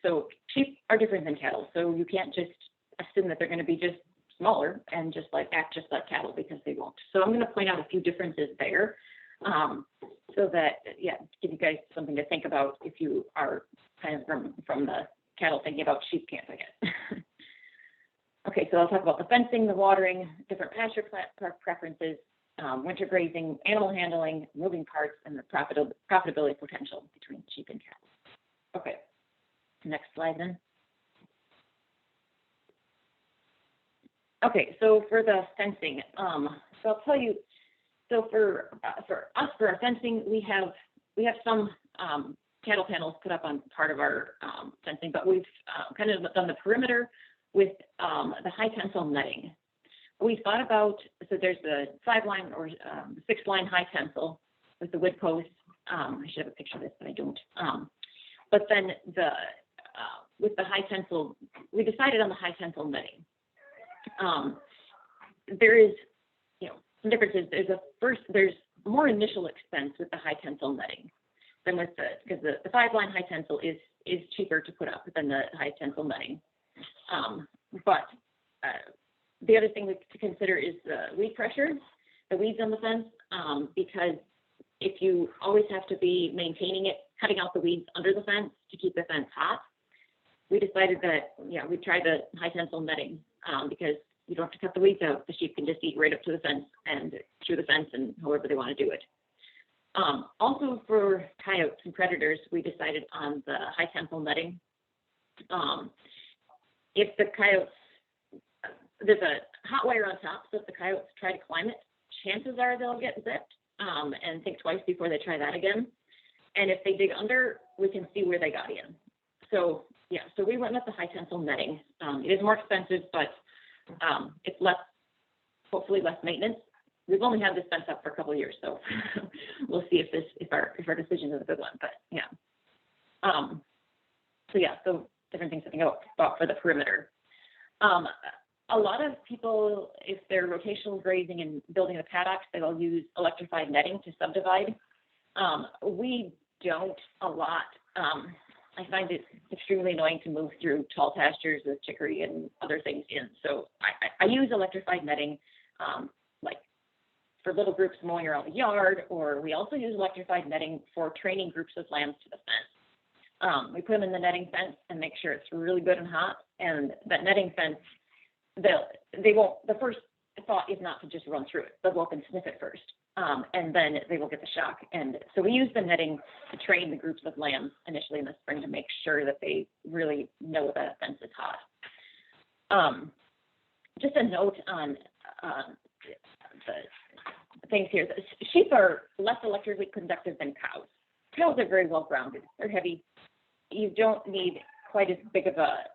So sheep are different than cattle, so you can't just assume that they're going to be just smaller and act just like cattle, because they won't. So I'm going to point out a few differences there, so that, give you guys something to think about if you are kind of from the cattle thinking about sheep camp, I guess. Okay, so I'll talk about the fencing, the watering, different pasture preferences, winter grazing, animal handling, moving parts, and the profitability potential between sheep and cattle. Okay, next slide then. Okay, so for the fencing, so I'll tell you, so for us, for our fencing, we have some cattle panels put up on part of our fencing, but we've kind of done the perimeter with the high tensile netting. We thought about, so there's the 5-line or 6-line high tensile with the wood posts. I should have a picture of this, but I don't. But then with the high tensile, we decided on the high tensile netting. There is, some differences. There's more initial expense with the high tensile netting than with because the 5-line high tensile is cheaper to put up than the high tensile netting. But the other thing to consider is the weed pressure, the weeds on the fence, because if you always have to be maintaining it, cutting out the weeds under the fence to keep the fence hot, we decided that, we'd try the high tensile netting, because you don't have to cut the weeds out. The sheep can just eat right up to the fence and through the fence and however they want to do it. Also for coyotes and predators, we decided on the high tensile netting. If the coyotes, there's a hot wire on top, so if the coyotes try to climb it, chances are they'll get zipped, and think twice before they try that again. And if they dig under, we can see where they got in. So so we went with the high tensile netting. It is more expensive, but it's hopefully less maintenance. We've only had this fence up for a couple of years, so we'll see if our decision is a good one. But so different things to think about for the perimeter. A lot of people, if they're rotational grazing and building the paddocks, they'll use electrified netting to subdivide. We don't a lot. I find it extremely annoying to move through tall pastures with chicory and other things in. So I use electrified netting, like for little groups mowing around the yard, or we also use electrified netting for training groups of lambs to the fence. We put them in the netting fence and make sure it's really good and hot. And that netting fence, they won't, the first thought is not to just run through it. They'll go up and sniff it first. And then they will get the shock. And so we use the netting to train the groups of lambs initially in the spring to make sure that they really know that fence is hot. Just a note on the things here. Sheep are less electrically conductive than cows. Cows are very well grounded. They're heavy. You don't need quite as big of a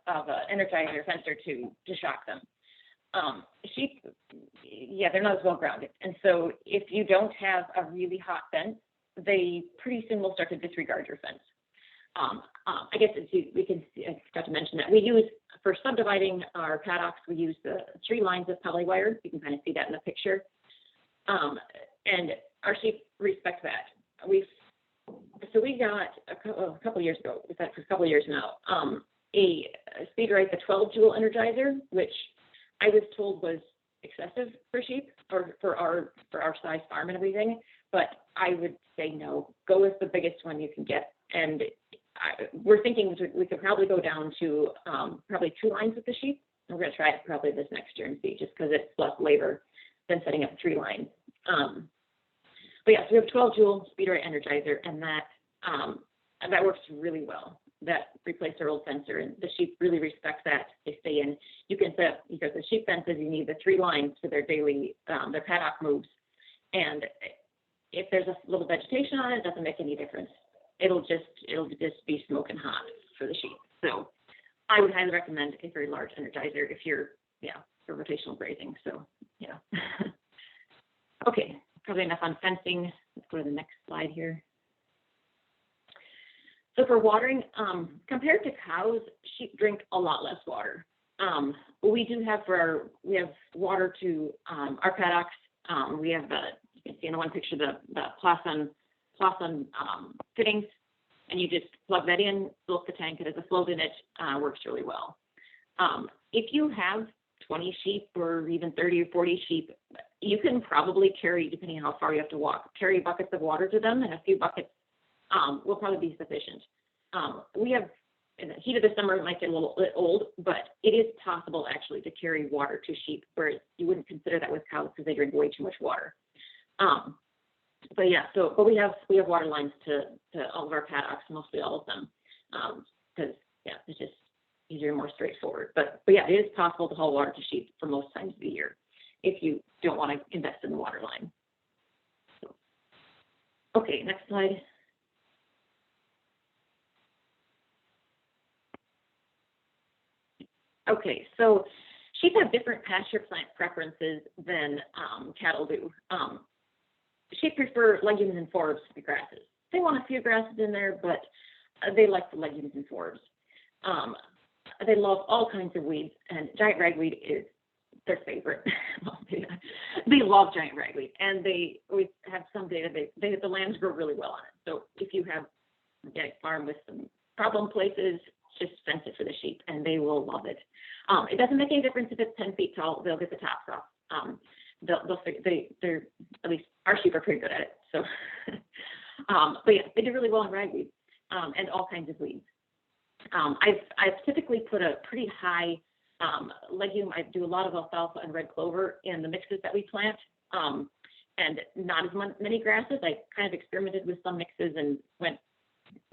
energizer fencer to shock them. Sheep, they're not as well grounded. And so if you don't have a really hot fence, they pretty soon will start to disregard your fence. I guess I forgot to mention that we use, for subdividing our paddocks, we use the 3 lines of poly wire. You can kind of see that in the picture. And our sheep respect that. We got a couple years ago, in fact, for a couple of years now, a Speedrite, the 12-joule energizer, which I was told was excessive for sheep or for our size farm and everything, but I would say no, go with the biggest one you can get. And we're thinking we could probably go down to probably 2 lines with the sheep. We're going to try it probably this next year and see, just because it's less labor than setting up 3 lines. So we have 12-joule Speedrite energizer, and that works really well. That replaced our old fencer, and the sheep really respect that. They stay in. You can set, because the sheep fences, you need the 3 lines for their daily, their paddock moves. And if there's a little vegetation on it, it doesn't make any difference. It'll just be smoking hot for the sheep. So I would highly recommend a very large energizer if you're, for rotational grazing. So, Okay, probably enough on fencing. Let's go to the next slide here. So for watering, compared to cows, sheep drink a lot less water. We do have we have water to our paddocks. We have you can see in the one picture the Plauson fittings, and you just plug that in, fill the tank, it has a float in it, works really well. If you have 20 sheep or even 30 or 40 sheep, you can probably carry, depending on how far you have to walk, carry buckets of water to them, and a few buckets will probably be sufficient. We have, in the heat of the summer, it might get a little bit old, but it is possible actually to carry water to sheep, whereas you wouldn't consider that with cows because they drink way too much water. But yeah, but we have water lines to all of our paddocks, mostly all of them, because yeah, it's just easier and more straightforward. But yeah, it is possible to haul water to sheep for most times of the year if you don't want to invest in the water line. So, okay, next slide. Okay, so sheep have different pasture plant preferences than cattle do. Sheep prefer legumes and forbs to the grasses. They want a few grasses in there, but they like the legumes and forbs. They love all kinds of weeds, and giant ragweed is their favorite. They love giant ragweed, and we have some data. The lambs grow really well on it. So if you have a organic farm with some problem places, just fence it for the sheep, and they will love it. It doesn't make any difference if it's 10 feet tall; they'll get the tops off. They're at least our sheep are pretty good at it. So, but yeah, they do really well in ragweed and all kinds of weeds. I've typically put a pretty high legume. I do a lot of alfalfa and red clover in the mixes that we plant, and not as many grasses. I kind of experimented with some mixes and went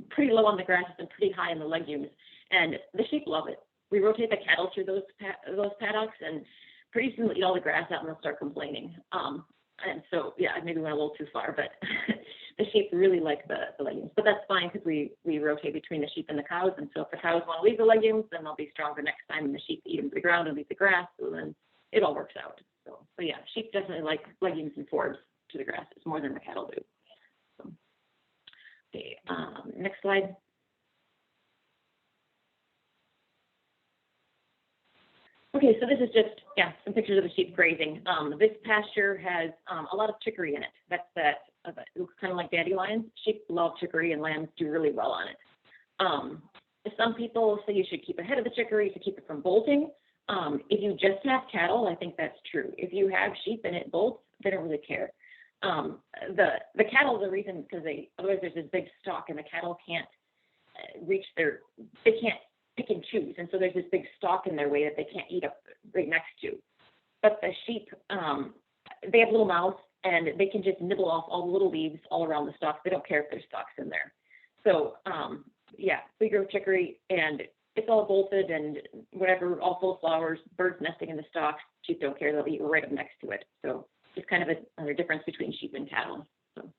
pretty low on the grasses and pretty high in the legumes, and the sheep love it. We rotate the cattle through those paddocks, and pretty soon they'll eat all the grass out and they'll start complaining. And so, yeah, I maybe went a little too far, but the sheep really like the legumes. But that's fine because we rotate between the sheep and the cows. And so if the cows want to leave the legumes, then they'll be stronger next time, and the sheep eat them to the ground and leave the grass. So then it all works out. So yeah, sheep definitely like legumes and forbs to the grasses more than the cattle do. So, okay, next slide. Okay, so this is just, some pictures of the sheep grazing. This pasture has a lot of chicory in it. It looks kind of like dandelions. Sheep love chicory, and lambs do really well on it. Some people say you should keep ahead of the chicory to keep it from bolting. If you just have cattle, I think that's true. If you have sheep and it bolts, they don't really care. The cattle, the reason, because otherwise there's this big stalk, and the cattle can't they can't pick and choose, and so there's this big stalk in their way that they can't eat up right next to. But the sheep, they have little mouths, and they can just nibble off all the little leaves all around the stalk. They don't care if there's stalks in there. So we grow chicory, and it's all bolted and whatever, all full of flowers, birds nesting in the stalks. Sheep don't care; they'll eat right up next to it. So it's kind of another difference between sheep and cattle. So,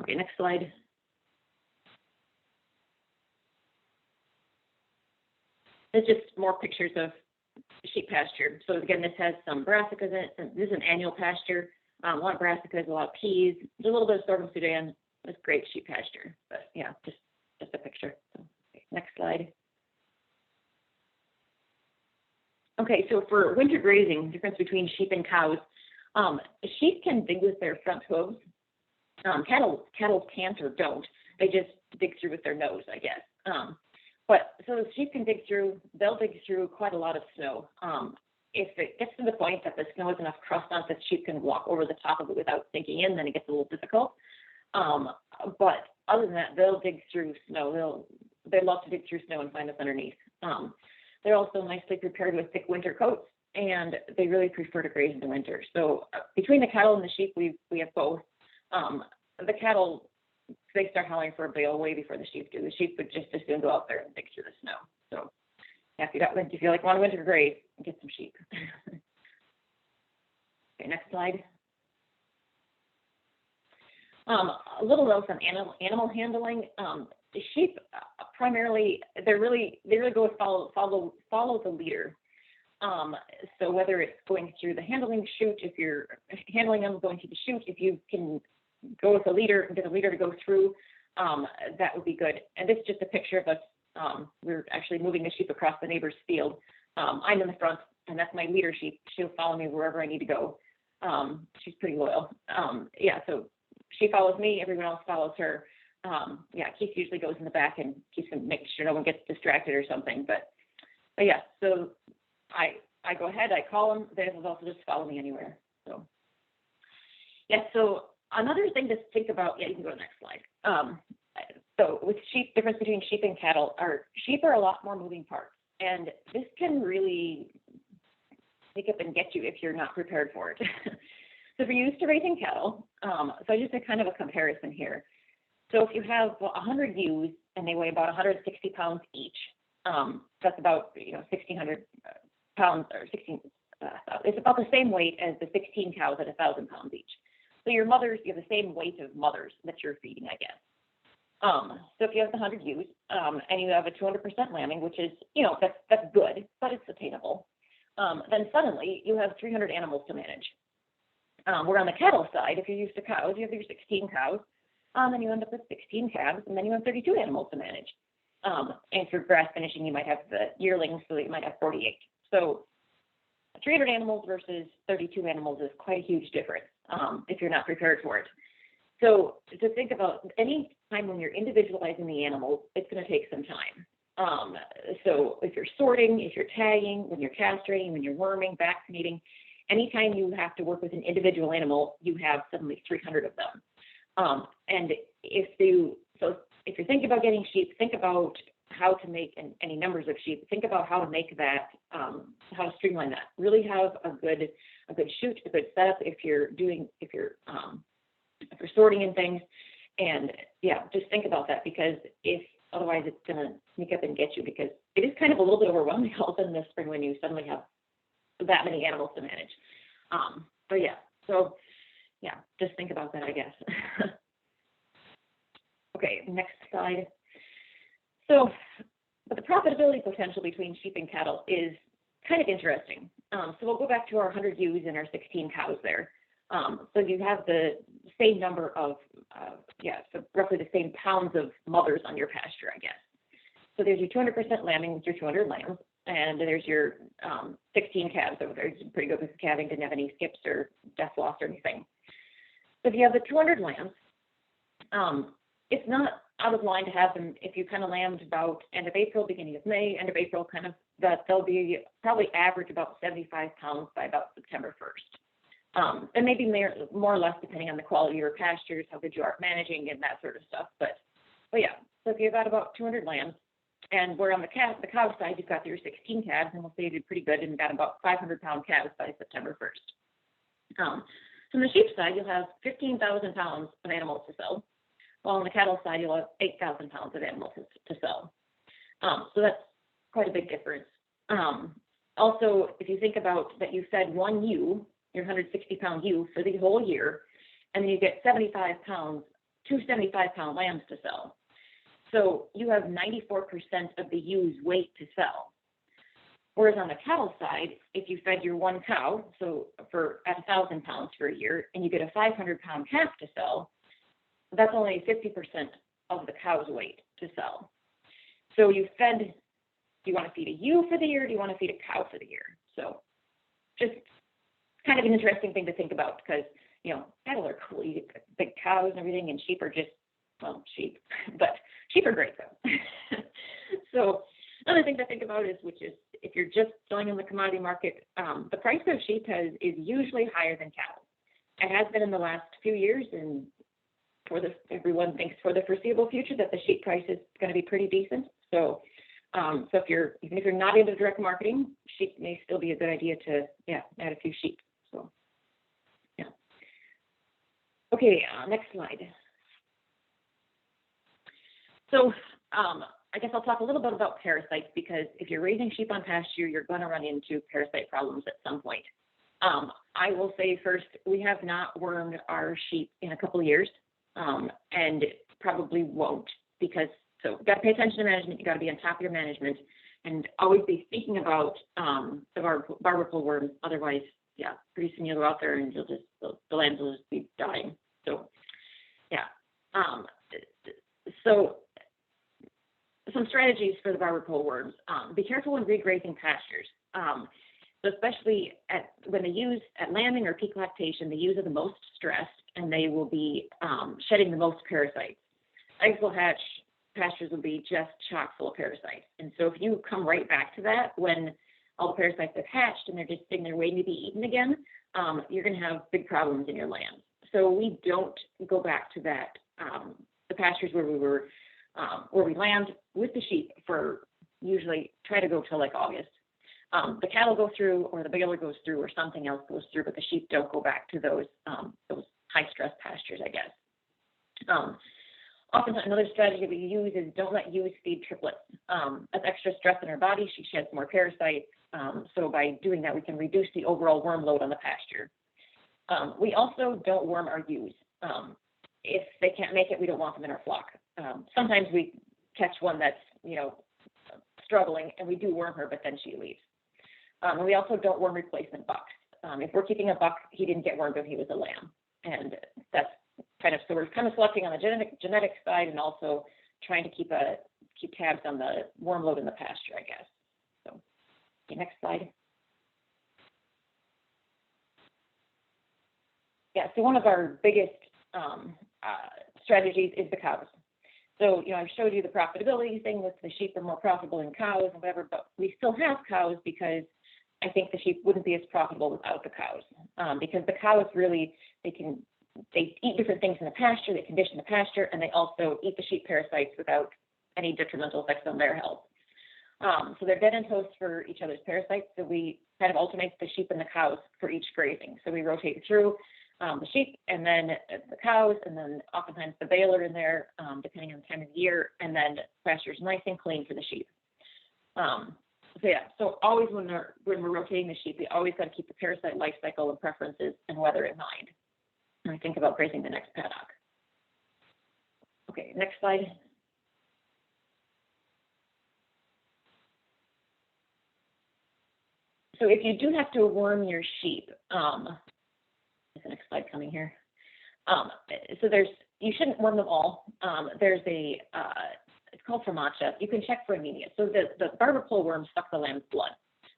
okay, next slide. It's just more pictures of sheep pasture. So again, this has some brassicas in it. This is an annual pasture. A lot of brassicas, a lot of peas. There's a little bit of sorghum Sudan. It's great sheep pasture. But yeah, just a picture. So, okay, next slide. Okay, so for winter grazing, difference between sheep and cows. Sheep can dig with their front hooves. Cattle can't or don't. They just dig through with their nose, I guess. But so sheep can dig through, they'll dig through quite a lot of snow. If it gets to the point that the snow has enough crust on it that sheep can walk over the top of it without sinking in, then it gets a little difficult. But other than that, they'll dig through snow. They love to dig through snow and find us underneath. They're also nicely prepared with thick winter coats, and they really prefer to graze in the winter. So between the cattle and the sheep, we have both. The cattle, they start howling for a bale way before the sheep do. The sheep would just as soon go out there and dig through the snow. So yeah, if you want to winter graze, get some sheep. Okay, next slide. A little note on animal handling. The sheep primarily they really go with follow the leader. So whether it's going through the handling chute, if you're handling them going through the chute, if you can go with the leader and get the leader to go through, that would be good. And this is just a picture of us. We're actually moving the sheep across the neighbor's field. I'm in the front, and that's my leader sheep. She'll follow me wherever I need to go. She's pretty loyal. Yeah, so she follows me, everyone else follows her. Yeah, Keith usually goes in the back and keeps him, making sure no one gets distracted or something. But yeah, so I go ahead, I call them. They will also just follow me anywhere. So yeah, so another thing to think about. Yeah, you can go to the next slide. So with sheep, difference between sheep and cattle are sheep are a lot more moving parts, and this can really pick up and get you if you're not prepared for it. So if you're used to raising cattle, so I just did kind of a comparison here. So if you have 100 ewes and they weigh about 160 pounds each, that's about 1,600 pounds or 16. It's about the same weight as the 16 cows at 1,000 pounds each. So your mothers, you have the same weight of mothers that you're feeding, I guess. So if you have the 100 ewes and you have a 200% lambing, which is that's good, but it's attainable. Then suddenly you have 300 animals to manage. Where on the cattle side, if you're used to cows, you have your 16 cows, then you end up with 16 calves, and then you have 32 animals to manage. And for grass finishing, you might have the yearlings, so you might have 48. So 300 animals versus 32 animals is quite a huge difference if you're not prepared for it. So to think about any time when you're individualizing the animals, it's going to take some time. So if you're sorting, if you're tagging, when you're castrating, when you're worming, vaccinating, anytime you have to work with an individual animal, you have suddenly 300 of them. And if you're thinking about getting sheep, think about how to make any numbers of sheep. Think about how to make that, how to streamline that. Really have a good chute, a good setup if you're sorting and things. And yeah, just think about that, because otherwise it's going to sneak up and get you, because it is kind of a little bit overwhelming all of a sudden this spring when you suddenly have that many animals to manage. But yeah, so yeah, just think about that, I guess. Okay, next slide. So, but the profitability potential between sheep and cattle is kind of interesting. So we'll go back to our 100 ewes and our 16 cows there. So you have the same number of, so roughly the same pounds of mothers on your pasture, I guess. So there's your 200% lambing with your 200 lambs, and there's your 16 calves over there. It's pretty good with the calving, didn't have any skips or death loss or anything. So if you have the 200 lambs, it's not out of line to have them, if you kind of lambed about end of April, beginning of May, end of April, kind of, that they'll be probably average about 75 pounds by about September 1st. And maybe more or less depending on the quality of your pastures, how good you are at managing and that sort of stuff. But yeah, so if you've got about 200 lambs, and where on the cow side, you've got your 16 calves, and we'll say you did pretty good and got about 500-pound calves by September 1st. So on the sheep side, you'll have 15,000 pounds of animals to sell, while on the cattle side, you'll have 8,000 pounds of animals to sell. So that's quite a big difference. Also, if you think about that, you fed one ewe, your 160-pound ewe, for the whole year, and then you get 75 pounds, two 75-pound lambs to sell. So you have 94% of the ewe's weight to sell. Whereas on the cattle side, if you fed your one cow, so at 1,000 pounds for a year, and you get a 500-pound calf to sell, that's only 50% of the cow's weight to sell. So do you want to feed a ewe for the year, or do you want to feed a cow for the year? So just kind of an interesting thing to think about, because, cattle are cool, you get big cows and everything, and sheep are just, sheep, but sheep are great though. So another thing to think about is if you're just selling in the commodity market, the price of sheep is usually higher than cattle. It has been in the last few years, and everyone thinks for the foreseeable future that the sheep price is going to be pretty decent. So even if you're not into direct marketing, sheep may still be a good idea to add a few sheep. So yeah. Okay, next slide. So I guess I'll talk a little bit about parasites, because if you're raising sheep on pasture, you're going to run into parasite problems at some point. I will say first, we have not wormed our sheep in a couple of years, and probably won't, because you've got to pay attention to management. You got to be on top of your management, and always be thinking about the barber worms. Otherwise, pretty soon you'll go out there and the lambs will just be dying. So yeah. So some strategies for the barber pole worms. Be careful when regrazing pastures. So especially when they use at lambing or peak lactation, the ewes are the most stressed and they will be shedding the most parasites. Eggs will hatch, pastures will be just chock full of parasites. And so if you come right back to that when all the parasites have hatched and they're just sitting there waiting to be eaten again, you're going to have big problems in your land. So we don't go back to that, the pastures where we land with the sheep for usually try to go till like August. The cattle go through or the baler goes through or something else goes through, but the sheep don't go back to those high stress pastures, I guess. Often another strategy we use is don't let ewes feed triplets. That's extra stress in her body. She sheds more parasites. So by doing that, we can reduce the overall worm load on the pasture. We also don't worm our ewes. If they can't make it, we don't want them in our flock. Sometimes we catch one that's, struggling and we do worm her, but then she leaves. And we also don't worm replacement bucks. If we're keeping a buck, he didn't get wormed when he was a lamb. And that's so we're kind of selecting on the genetic side and also trying to keep tabs on the worm load in the pasture, I guess. So, okay, next slide. Yeah, so one of our biggest strategies is the cows. So, I showed you the profitability thing with the sheep are more profitable than cows and whatever, but we still have cows because I think the sheep wouldn't be as profitable without the cows. Because the cows really, they eat different things in the pasture, they condition the pasture, and they also eat the sheep parasites without any detrimental effects on their health. So they're dead end hosts for each other's parasites. So we kind of alternate the sheep and the cows for each grazing. So we rotate through the sheep and then the cows, and then oftentimes the baler in there, depending on the time of year, and then pastures nice and clean for the sheep. So always when we're rotating the sheep, we always got to keep the parasite life cycle and preferences and weather in mind when we think about grazing the next paddock. Okay, next slide. So if you do have to worm your sheep, is the next slide coming here? So you shouldn't worm them all. There's it's called Formatia. You can check for anemia. So the barber pole worms suck the lamb's blood,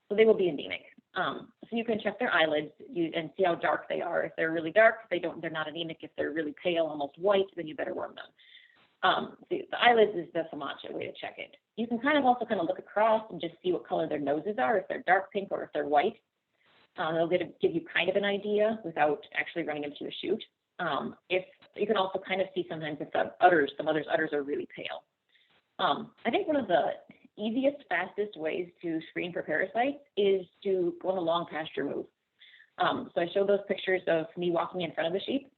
so they will be anemic. So you can check their eyelids and see how dark they are. If they're really dark, they're not anemic. If they're really pale, almost white, then you better worm them. The eyelids is the Formatia way to check it. You can also look across and just see what color their noses are, if they're dark pink or if they're white. They'll give you kind of an idea without actually running into a chute. If you can also kind of see sometimes if the mother's udders are really pale. I think one of the easiest, fastest ways to screen for parasites is to go on a long pasture move. So I showed those pictures of me walking in front of the sheep.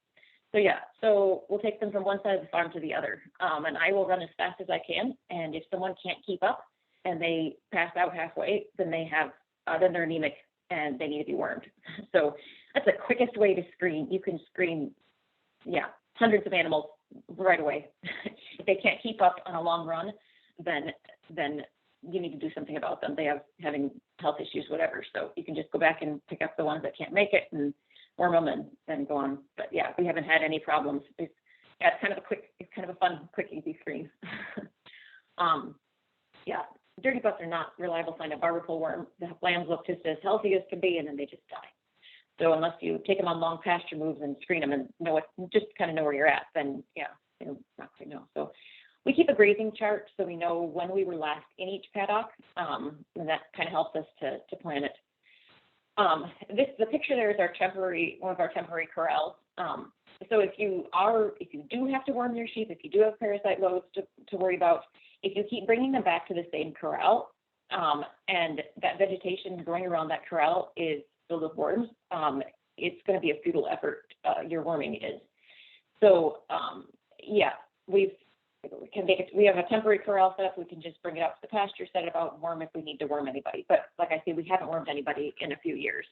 So we'll take them from one side of the farm to the other, and I will run as fast as I can. And if someone can't keep up and they pass out halfway, then then they're anemic and they need to be wormed. So that's the quickest way to screen. You can screen, hundreds of animals right away. If they can't keep up on a long run, then you need to do something about them. They having health issues, whatever. So you can just go back and pick up the ones that can't make it and worm them and then go on. But we haven't had any problems. It's kind of a fun, quick, easy screen. Dirty butts are not a reliable sign of barber pole worm. The lambs look just as healthy as can be, and then they just die. So unless you take them on long pasture moves and screen them and know where you're at, then not quite know. So we keep a grazing chart so we know when we were last in each paddock, and that kind of helps us to plan it. The picture there is one of our temporary corrals. So if you do have to worm your sheep, if you do have parasite loads to worry about, if you keep bringing them back to the same corral, and that vegetation growing around that corral is filled with worms, it's going to be a futile effort. Your worming is. So we have a temporary corral set up. We can just bring it out to the pasture, set it out, and worm if we need to worm anybody. But like I said, we haven't wormed anybody in a few years.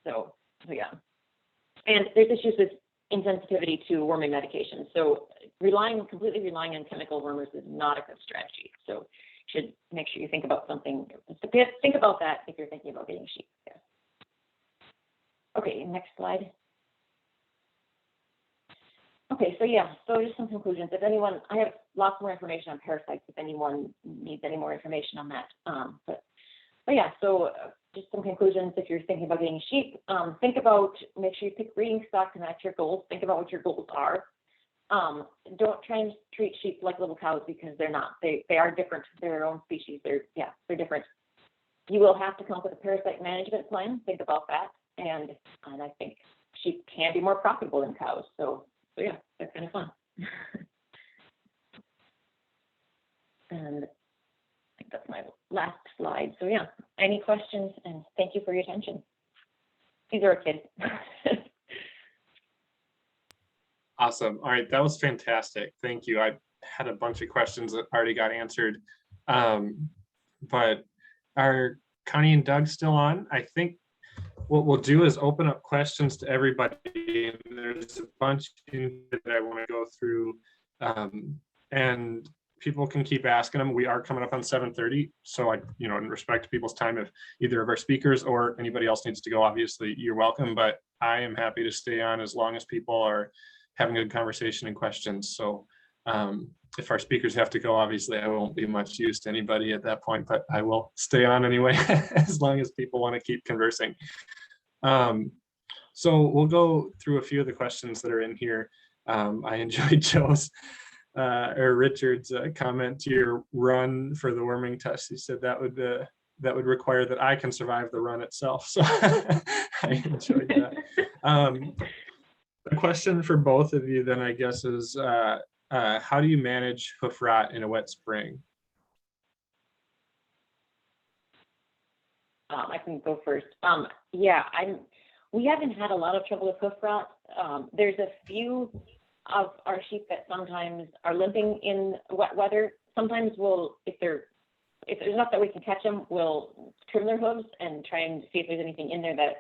So. And there's issues with insensitivity to worming medication. So completely relying on chemical wormers is not a good strategy. So you should make sure you think about something. Think about that if you're thinking about getting sheep. Yeah. Okay, next slide. Okay, so yeah, so just some conclusions. If anyone, I have lots more information on parasites if anyone needs any more information on that. But yeah, so just some conclusions. If you're thinking about getting sheep, think about, make sure you pick breeding stock to match your goals. Think about what your goals are. Don't try and treat sheep like little cows, because they're not. They are different. They're their own species. They're different. You will have to come up with a parasite management plan. Think about that. And I think sheep can be more profitable than cows. So yeah, that's kind of fun. And I think that's my last slide. So yeah, any questions? And thank you for your attention. These are our kids. Awesome. All right, that was fantastic. Thank you. I had a bunch of questions that already got answered. But are Connie and Doug still on? I think what we'll do is open up questions to everybody. There's a bunch in here that I want to go through, and people can keep asking them. We are coming up on 7:30, so in respect to people's time, if either of our speakers or anybody else needs to go, obviously you're welcome. But I am happy to stay on as long as people are having a good conversation and questions. So if our speakers have to go, obviously I won't be much use to anybody at that point, but I will stay on anyway as long as people want to keep conversing. So we'll go through a few of the questions that are in here. I enjoyed Joe's or Richard's comment to your run for the worming test. He said that would require that I can survive the run itself. So I enjoyed that. The question for both of you then, I guess, is how do you manage hoof rot in a wet spring? I can go first. Yeah, we haven't had a lot of trouble with hoof rot. There's a few of our sheep that sometimes are limping in wet weather. Sometimes if there's enough that we can catch them, we'll trim their hooves and try and see if there's anything in there that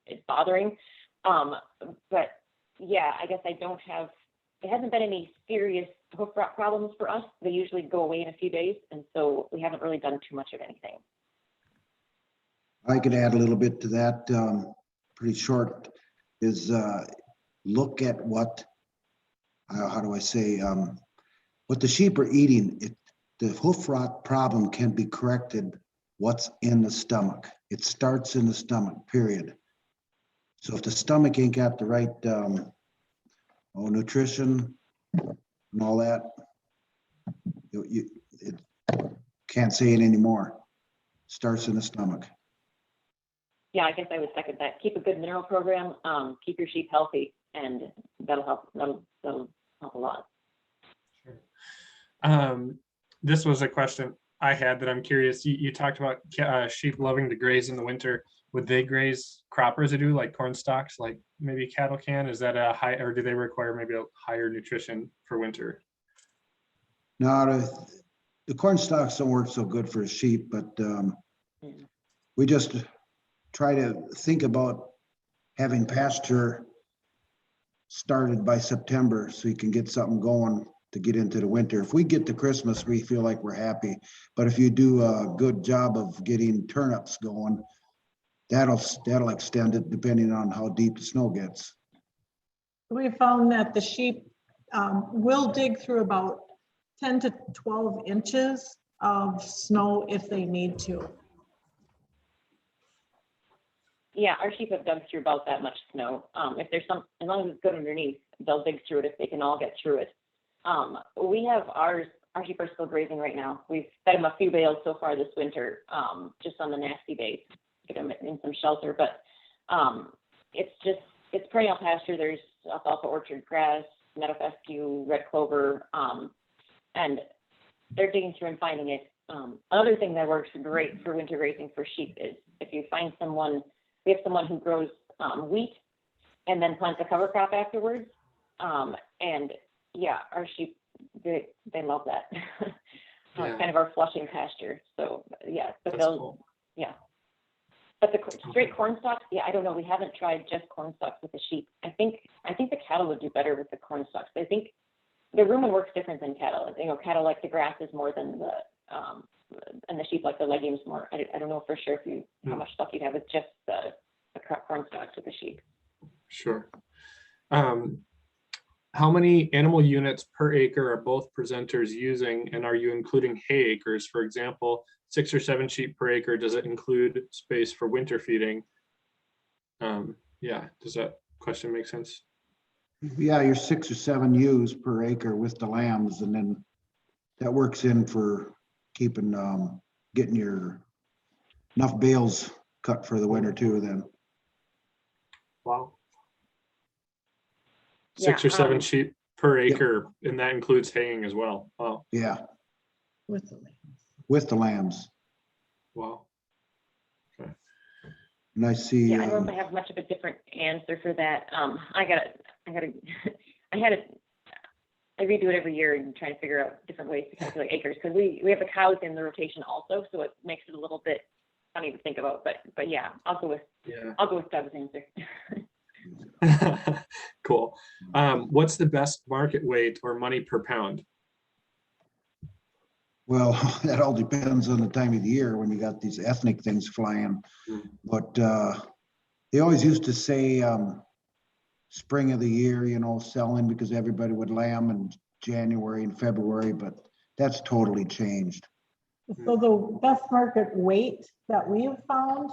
is bothering. But yeah, I guess it hasn't been any serious hoof rot problems for us. They usually go away in a few days, and so we haven't really done too much of anything. I could add a little bit to that, pretty short, is look at what, how do I say, what the sheep are eating. The hoof rot problem can be corrected what's in the stomach. It starts in the stomach, period. So if the stomach ain't got the right nutrition and all that, it can't say it anymore. Starts in the stomach. Yeah, I guess I would second that. Keep a good mineral program, keep your sheep healthy, and that'll help. That'll help a lot. Sure. This was a question I had that I'm curious. You talked about sheep loving to graze in the winter. Would they graze crop residue like corn stalks, like maybe cattle can? Is that a high, or do they require maybe a higher nutrition for winter? No, the corn stalks don't work so good for sheep, but we just try to think about having pasture started by September so you can get something going to get into the winter. If we get to Christmas, we feel like we're happy. But if you do a good job of getting turnips going, that'll extend it depending on how deep the snow gets. We found that the sheep will dig through about 10 to 12 inches of snow if they need to. Yeah, our sheep have dug through about that much snow. If there's as long as it's good underneath, they'll dig through it if they can all get through it. We have our sheep are still grazing right now. We've fed them a few bales so far this winter, just on the nasty days, get them in some shelter. But it's perennial pasture. There's alfalfa, orchard grass, meadow fescue, red clover, and they're digging through and finding it. Another thing that works great for winter grazing for sheep is if you find someone. We have someone who grows wheat and then plants a cover crop afterwards. And yeah, our sheep, they love that. Yeah. It's kind of our flushing pasture. So yeah, so That's cool. Yeah. But the straight corn stalks, yeah, I don't know. We haven't tried just corn stalks with the sheep. I think the cattle would do better with the corn stalks. I think the rumen works different than cattle. Cattle like the grasses more than the and the sheep like the legumes more. I don't know for sure how much stuff you'd have with just the corn stalks with the sheep. Sure. How many animal units per acre are both presenters using, and are you including hay acres? For example, 6 or 7 sheep per acre, does it include space for winter feeding? Yeah, does that question make sense? Yeah, you're 6 or 7 ewes per acre with the lambs, and then that works in for keeping, getting your enough bales cut for the winter too then. Wow. Yeah, 6 or 7 sheep per Yep. acre, and that includes haying as well. Wow. Yeah, With the with the lambs. Wow. And I see, Yeah, I don't know if I have much of a different answer for that. I redo it every year and try to figure out different ways to calculate acres, because we have the cows in the rotation also, so it makes it a little bit funny to think about, but yeah, I'll go with Doug's answer. Cool. What's the best market weight or money per pound? well, that all depends on the time of the year when you got these ethnic things flying. Mm. But they always used to say spring of the year, selling because everybody would lamb in January and February, but that's totally changed. So the best market weight that we have found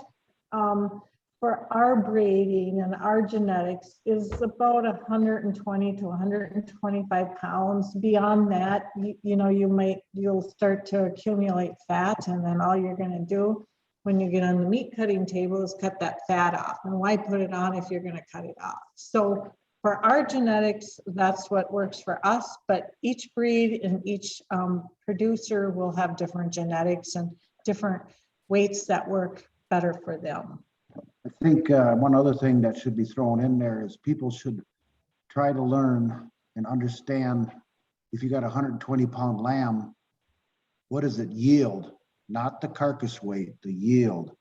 for our breeding and our genetics is about 120 to 125 pounds. Beyond that, you'll start to accumulate fat, and then all you're going to do when you get on the meat cutting table is cut that fat off. And why put it on if you're going to cut it off? So for our genetics, that's what works for us, but each breed and each producer will have different genetics and different weights that work better for them. I think one other thing that should be thrown in there is people should try to learn and understand, if you got a 120-pound lamb, what does it yield? Not the carcass weight, the yield.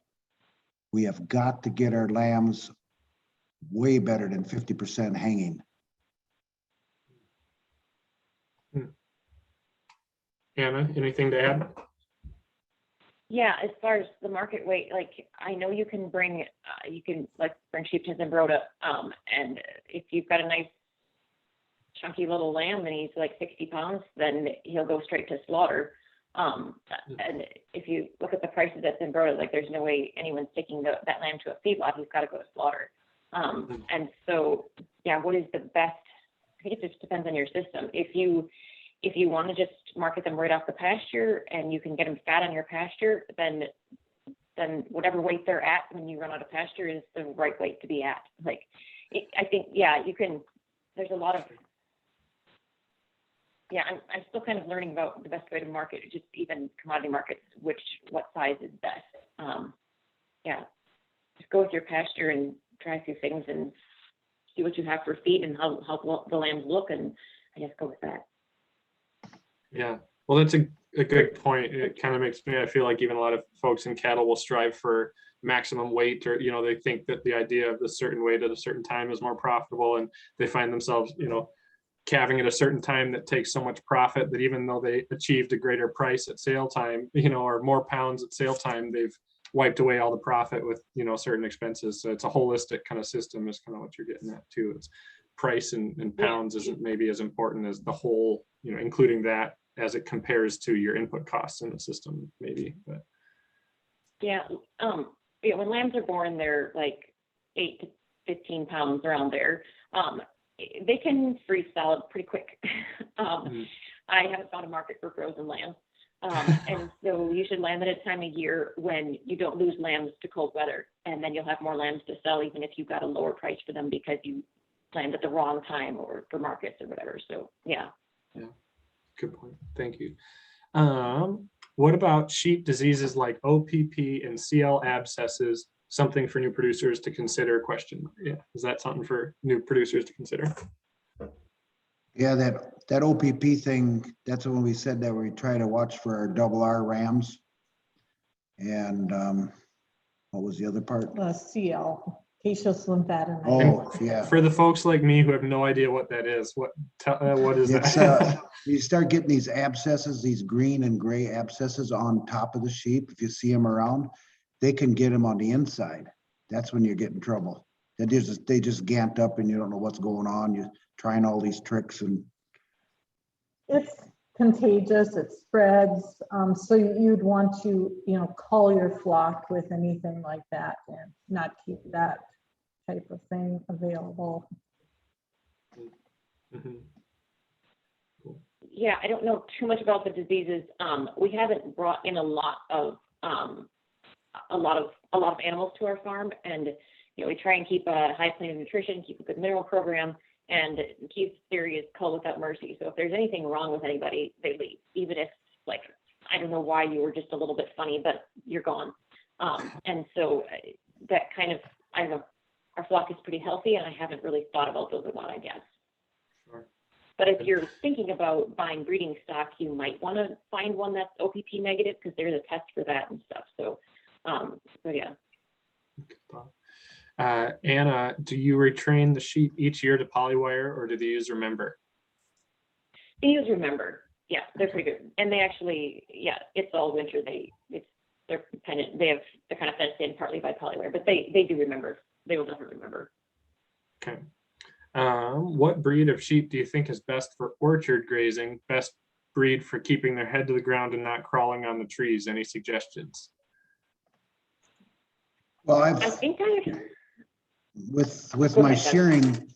We have got to get our lambs way better than 50% hanging. Anna, anything to add? Yeah, as far as the market weight, like I know you can bring sheep to Zimbrota, and if you've got a nice chunky little lamb and he's like 60 pounds, then he'll go straight to slaughter. And if you look at the prices at Zimbrota, like there's no way anyone's taking that lamb to a feedlot. He's got to go to slaughter. And so, yeah, what is the best? I think it just depends on your system. If you want to just market them right off the pasture and you can get them fat on your pasture, then whatever weight they're at when you run out of pasture is the right weight to be at. Like, I think, yeah, you can, there's a lot of, yeah, I'm still kind of learning about the best way to market, just even commodity markets, what size is best. Yeah, just go with your pasture and try a few things and see what you have for feed and how the lambs look, and I guess go with that. Yeah, well, that's a good point. It kind of makes me, I feel like even a lot of folks in cattle will strive for maximum weight, or, they think that the idea of the certain weight at a certain time is more profitable, and they find themselves, calving at a certain time that takes so much profit that even though they achieved a greater price at sale time, or more pounds at sale time, they've wiped away all the profit with, certain expenses. So it's a holistic kind of system is kind of what you're getting at too. It's price and pounds isn't maybe as important as the whole, including that as it compares to your input costs in the system, maybe. But yeah, when lambs are born, they're like 8 to 15 pounds around there. They can freeze solid pretty quick. I haven't found a market for frozen lambs. And so you should lamb at a time of year when you don't lose lambs to cold weather, and then you'll have more lambs to sell, even if you've got a lower price for them because you lambed at the wrong time or for markets or whatever. So yeah. Good point. Thank you. What about sheep diseases like OPP and CL abscesses? Something for new producers to consider? Question. Yeah, is that something for new producers to consider? Yeah, that OPP thing, that's when we said that we try to watch for our double R rams. And what was the other part? CL, caseous lymphadenopathy. Oh, yeah. For the folks like me who have no idea what that is, what is that? You start getting these abscesses, these green and gray abscesses on top of the sheep. If you see them around, they can get them on the inside. That's when you get in trouble. they just gant up and you don't know what's going on. You're trying all these tricks and It's contagious, it spreads. So you'd want to, cull your flock with anything like that and not keep that type of thing available. Mhm. Yeah, I don't know too much about the diseases. We haven't brought in a lot of animals to our farm, and we try and keep a high plane of nutrition, keep a good mineral program, and Keith's theory is cull without mercy. So if there's anything wrong with anybody, they leave, even if, like, I don't know why you were just a little bit funny, but you're gone. And so that kind of, I don't know, our flock is pretty healthy, and I haven't really thought about those a lot, I guess. Sure. But if you're thinking about buying breeding stock, you might want to find one that's OPP negative, because there's a test for that and stuff. So yeah. Anna, do you retrain the sheep each year to polywire, or do they use Remember? They use Remember. Yeah, they're pretty good. And they actually, yeah, it's all winter. They're kind of fenced in partly by polywire, but they do Remember. They will definitely Remember. Okay. What breed of sheep do you think is best for orchard grazing? Best breed for keeping their head to the ground and not crawling on the trees? Any suggestions? well, I think with Go my ahead, Doug. shearing,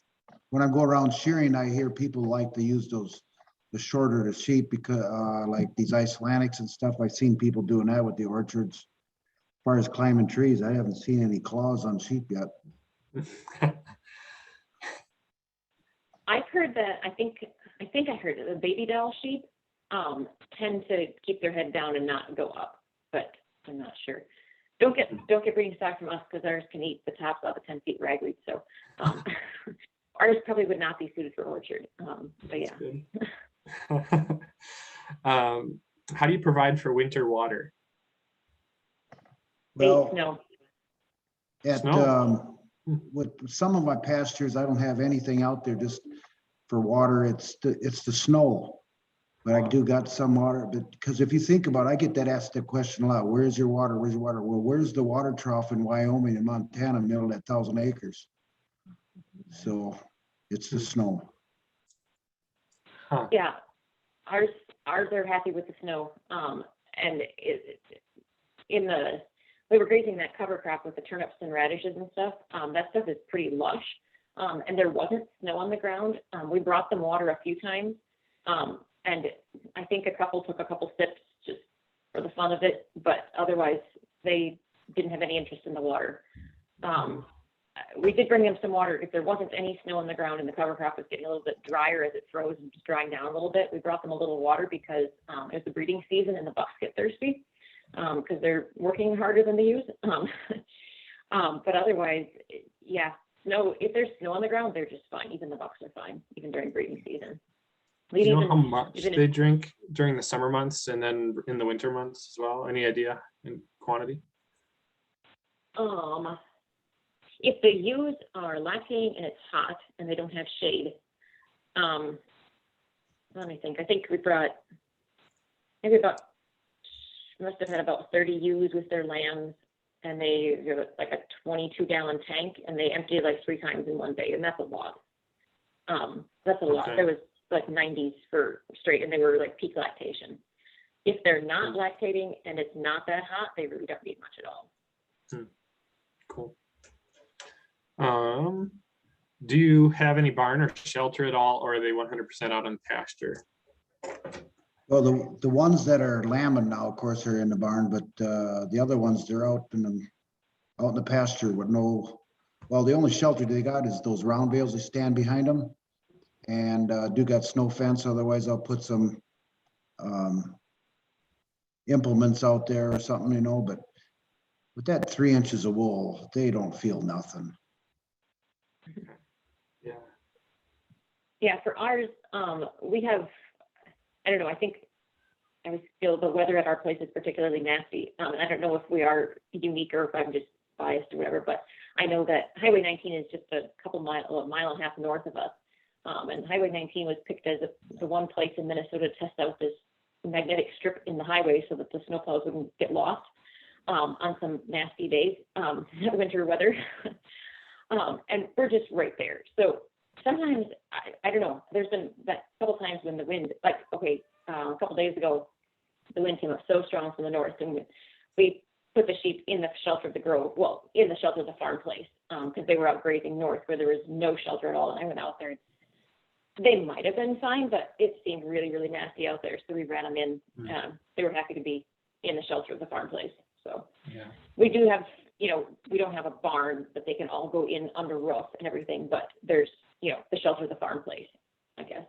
when I go around shearing, I hear people like to use the shorter the sheep because like these Icelandics and stuff. I've seen people doing that with the orchards. As far as climbing trees, I haven't seen any claws on sheep yet. I've heard that. I think I heard that the baby doll sheep tend to keep their head down and not go up, but I'm not sure. Don't get breeding stock from us, because ours can eat the tops off a 10-feet ragweed. So ours probably would not be suited for orchard. But yeah. How do you provide for winter water? Well, Snow. Snow. With some of my pastures, I don't have anything out there just for water. It's the snow. But I do got some water, but because if you think about it, I get asked that question a lot. Where's your water? Where's your water? Well, where's the water trough in Wyoming and Montana, middle of that 1,000 acres? So it's the snow. Huh. Yeah, ours are happy with the snow. And we were grazing that cover crop with the turnips and radishes and stuff. That stuff is pretty lush. And there wasn't snow on the ground. We brought them water a few times. And I think a couple took a couple sips just for the fun of it, but otherwise they didn't have any interest in the water. We did bring them some water. If there wasn't any snow on the ground and the cover crop was getting a little bit drier as it froze and just drying down a little bit, we brought them a little water because it's the breeding season and the bucks get thirsty because they're working harder than they use. But otherwise, yeah, snow. If there's snow on the ground, they're just fine. Even the bucks are fine, even during breeding season. Do you know how much they drink during the summer months and then in the winter months as well? Any idea in quantity? If the ewes are lactating and it's hot and they don't have shade, let me think. I think we brought must have had about 30 ewes with their lambs, and they like a 22-gallon tank, and they emptied it like 3 times in one day, and that's a lot. That's a lot. Okay. There was like 90s for straight, and they were like peak lactation. If they're not lactating and it's not that hot, they really don't need much at all. Cool. Do you have any barn or shelter at all, or are they 100% out on pasture? Well, the ones that are lambing now, of course, are in the barn, but the other ones, they're out in the pasture with no. Well, the only shelter they got is those round bales that stand behind them, and do got snow fence. Otherwise, I'll put some implements out there or something, But with that 3 inches of wool, they don't feel nothing. Yeah. Yeah, for ours, we have, I don't know, I think I always feel the weather at our place is particularly nasty. I don't know if we are unique or if I'm just biased or whatever, but I know that Highway 19 is just a mile and a half north of us. And Highway 19 was picked as the one place in Minnesota to test out this magnetic strip in the highway so that the snowplows wouldn't get lost on some nasty days, winter weather. And we're just right there. So sometimes, I don't know, there's been that couple times when the wind, like, okay, a couple days ago, the wind came up so strong from the north, and we put the sheep in the shelter of the grove, well, in the shelter of the farm place, because they were out grazing north where there was no shelter at all. And I went out there. They might have been fine, but it seemed really, really nasty out there. So we ran them in. They were happy to be in the shelter of the farm place. So Yeah. we do have, we don't have a barn that they can all go in under roof and everything, but there's, the shelter of the farm place, I guess.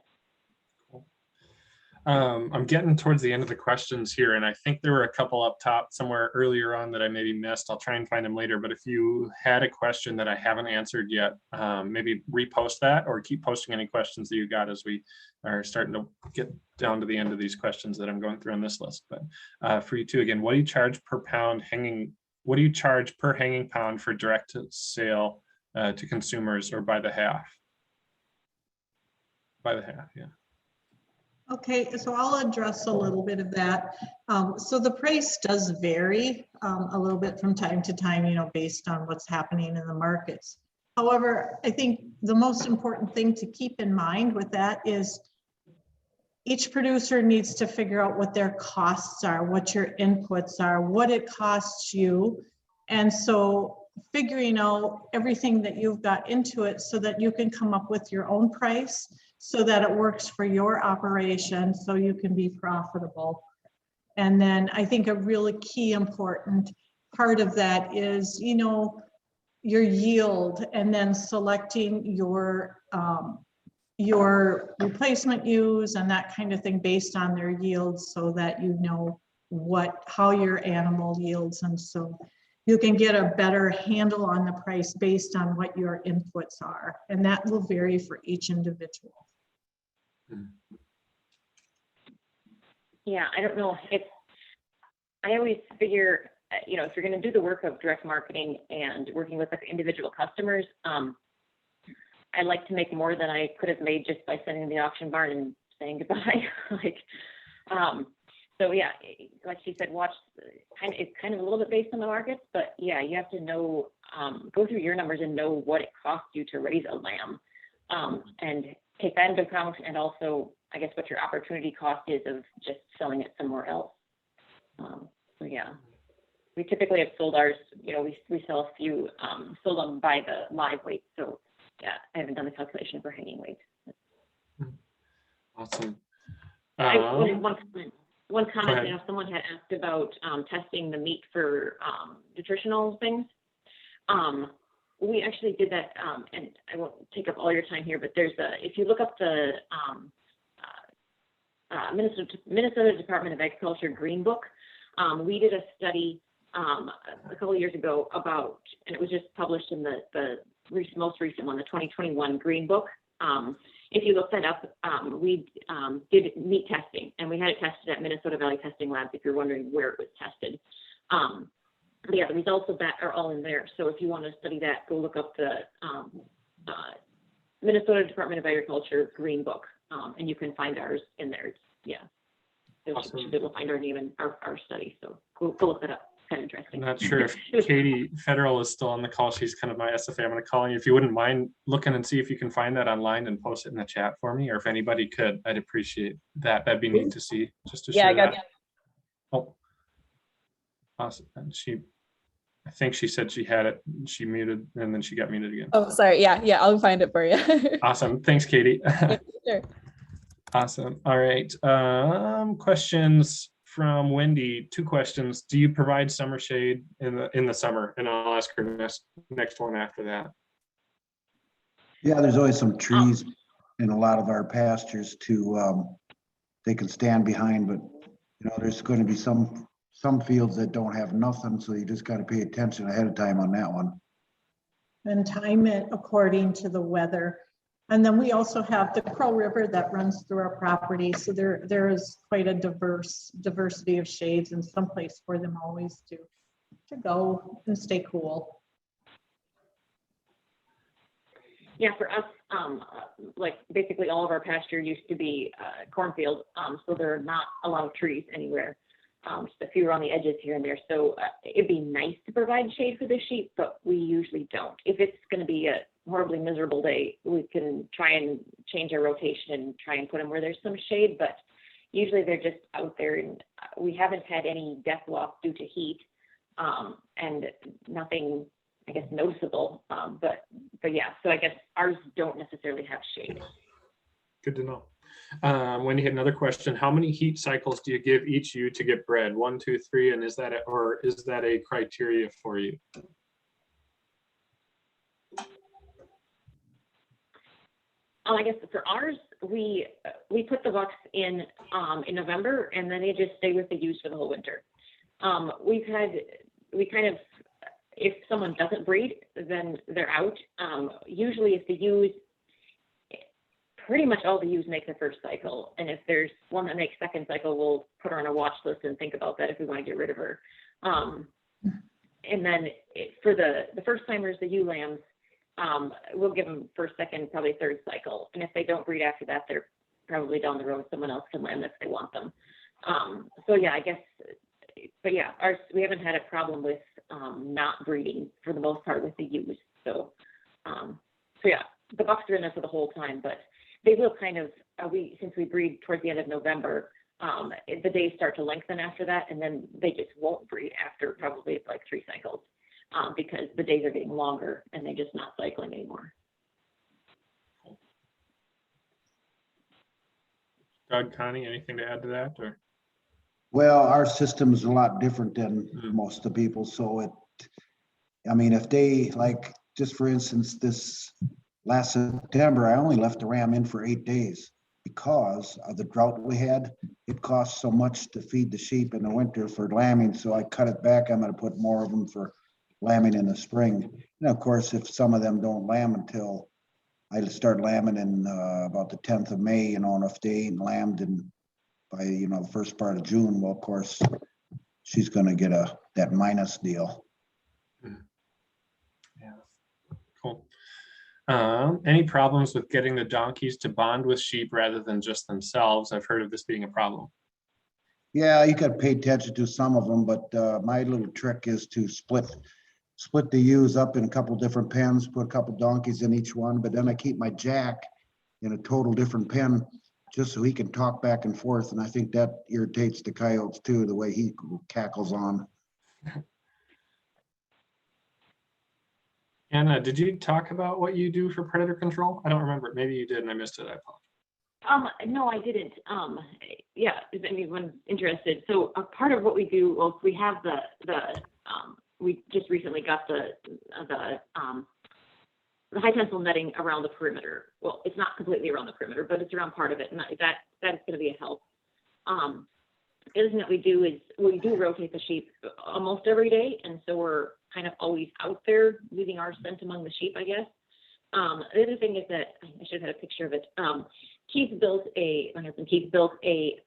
I'm getting towards the end of the questions here, and I think there were a couple up top somewhere earlier on that I maybe missed. I'll try and find them later, but if you had a question that I haven't answered yet, maybe repost that or keep posting any questions that you got as we are starting to get down to the end of these questions that I'm going through on this list. But for you two, again, what do you charge per pound hanging? What do you charge per hanging pound for direct sale to consumers, or by the half? By the half, yeah. Okay, so I'll address a little bit of that. So the price does vary a little bit from time to time, based on what's happening in the markets. However, I think the most important thing to keep in mind with that is each producer needs to figure out what their costs are, what your inputs are, what it costs you. And so figuring out everything that you've got into it so that you can come up with your own price, so that it works for your operation, so you can be profitable. And then I think a really key important part of that is, your yield, and then selecting your replacement ewes and that kind of thing based on their yields, so that you know how your animal yields, and so you can get a better handle on the price based on what your inputs are, and that will vary for each individual. Yeah, I don't know. I always figure, if you're going to do the work of direct marketing and working with individual customers, I like to make more than I could have made just by sending the auction barn and saying goodbye. So yeah, like she said, it's kind of a little bit based on the markets, but yeah, you have to know, go through your numbers and know what it costs you to raise a lamb, and take that into account, and also, I guess, what your opportunity cost is of just selling it somewhere else. So yeah, we typically have sold ours, we sell a few, sold them by the live weight. So yeah, I haven't done the calculation for hanging weight. Awesome. One comment, someone had asked about testing the meat for nutritional things. We actually did that, and I won't take up all your time here, but if you look up the Minnesota Department of Agriculture Green Book, we did a study a couple of years ago about, and it was just published in the most recent one, the 2021 Green Book. If you look that up, we did meat testing, and we had it tested at Minnesota Valley Testing Labs, if you're wondering where it was tested. Yeah, the results of that are all in there. So if you want to study that, go look up the Minnesota Department of Agriculture Green Book, and you can find ours in there. Yeah, Awesome. you'll be able to find our name and our study. So go look that up. Kind of interesting. I'm not sure if Katie Federal is still on the call. She's kind of my SFA. I'm going to call you. If you wouldn't mind looking and see if you can find that online and post it in the chat for me, or if anybody could, I'd appreciate that. That'd be neat to see. Just to share I got that. Oh, awesome. And I think she said she had it. She muted, and then she got muted again. Oh, sorry. Yeah, I'll find it for you. Awesome. Thanks, Katie. Sure. Awesome. All right. Questions from Wendy. 2 questions. Do you provide summer shade in the summer? And I'll ask her next one after that. Yeah, there's always some trees in a lot of our pastures they can stand behind, but there's going to be some fields that don't have nothing, so you just got to pay attention ahead of time on that one. And time it according to the weather. And then we also have the Crow River that runs through our property. So there is quite a diversity of shades, and some place for them always to go and stay cool. Yeah, for us, like basically all of our pasture used to be cornfield, so there are not a lot of trees anywhere. just a few around the edges here and there. So it'd be nice to provide shade for the sheep, but we usually don't. If it's going to be a horribly miserable day, we can try and change our rotation and try and put them where there's some shade, but usually they're just out there, and we haven't had any death loss due to heat, and nothing, I guess, noticeable. But yeah, so I guess ours don't necessarily have shade. Good to know. Wendy had another question. How many heat cycles do you give each ewe to get bred? 1, 2, 3, and is that a criteria for you? I guess for ours, we put the bucks in November, and then they just stay with the ewes for the whole winter. We kind of, if someone doesn't breed, then they're out. Usually if the ewes, pretty much all the ewes make the first cycle, and if there's one that makes second cycle, we'll put her on a watch list and think about that if we want to get rid of her. And then for the first timers, the ewe lambs, we'll give them first, second, probably third cycle. And if they don't breed after that, they're probably down the road. Someone else can lamb if they want them. So yeah, I guess, but yeah, ours, we haven't had a problem with not breeding for the most part with the ewes. So yeah, the bucks are in there for the whole time, but they will kind of, since we breed towards the end of November, the days start to lengthen after that, and then they just won't breed after probably like 3 cycles. Because the days are getting longer and they're just not cycling anymore. Doug, Connie, anything to add to that? Or? Well, our system is a lot different than most of the people. So I mean, if they, like, just for instance, this last September, I only left the ram in for 8 days because of the drought we had. It costs so much to feed the sheep in the winter for lambing. So I cut it back. I'm going to put more of them for lambing in the spring. And of course, if some of them don't lamb until I start lambing in about the 10th of May, and if they ain't lambed by the first part of June, well, of course, she's going to get that minus deal. Yeah, cool. Any problems with getting the donkeys to bond with sheep rather than just themselves? I've heard of this being a problem. Yeah, you got to pay attention to some of them, but my little trick is to split the ewes up in a couple different pens, put a couple donkeys in each one, but then I keep my jack in a total different pen just so he can talk back and forth. And I think that irritates the coyotes too, the way he cackles on. Anna, did you talk about what you do for predator control? I don't remember. Maybe you did and I missed it. I apologize. No, I didn't. Yeah, if anyone's interested. So a part of what we do, well, we have we just recently got the high tensile netting around the perimeter. Well, it's not completely around the perimeter, but it's around part of it, and that's going to be a help. The other thing that we do is we do rotate the sheep almost every day, and so we're kind of always out there leaving our scent among the sheep, I guess. The other thing is that I should have had a picture of it. My husband Keith built a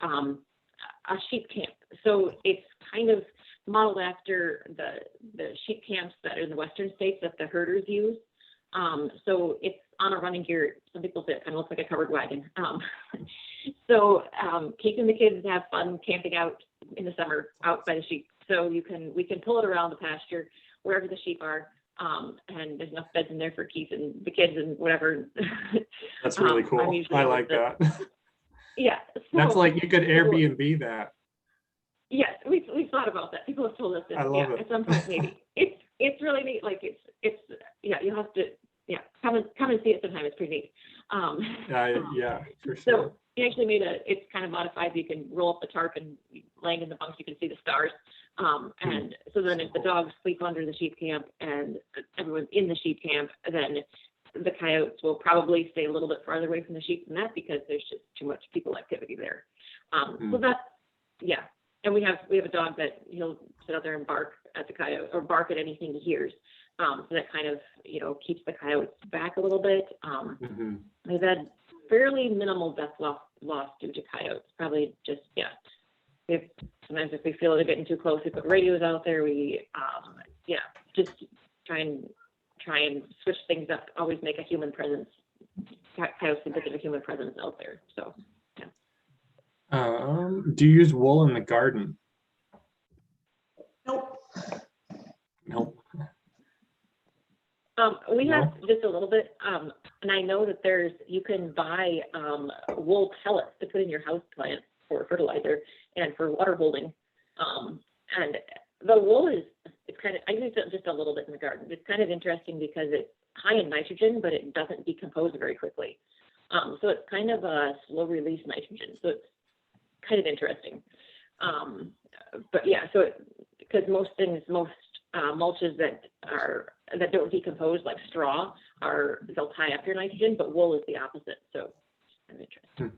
sheep camp. So it's kind of modeled after the sheep camps that are in the western states that the herders use. So it's on a running gear. Some people say it kind of looks like a covered wagon. So Keith and the kids have fun camping out in the summer out by the sheep. So we can pull it around the pasture wherever the sheep are. And there's enough beds in there for Keith and the kids and whatever. That's really cool. I like that. Yeah. So, that's like you could Airbnb that. Yes, we've thought about that. People have told us that. I love it. At some point maybe. It's really neat. Like it's you'll have to come and see it sometime. It's pretty neat. Yeah, for sure. So we actually it's kind of modified. So you can roll up the tarp and laying in the bunks, you can see the stars. And so then if the dogs sleep under the sheep camp and everyone's in the sheep camp, then the coyotes will probably stay a little bit farther away from the sheep than that because there's just too much people activity there. So that's, yeah. And we have a dog that he'll sit out there and bark at the coyote or bark at anything he hears. So that kind of, keeps the coyotes back a little bit. We've had fairly minimal death loss due to coyotes. Probably just, sometimes if we feel they're getting too close, we put radios out there. We, just try and switch things up. Always make a human presence. Coyotes can think of a human presence out there. So, yeah. Do you use wool in the garden? We No? have just a little bit, and I know that you can buy wool pellets to put in your house plants for fertilizer and for water holding. And the wool it's kind of, I use it just a little bit in the garden. It's kind of interesting because it's high in nitrogen, but it doesn't decompose very quickly. So it's kind of a slow release nitrogen. So it's kind of interesting. But yeah, so because most mulches that don't decompose, like straw, they'll tie up your nitrogen, but wool is the opposite. So I'm interested.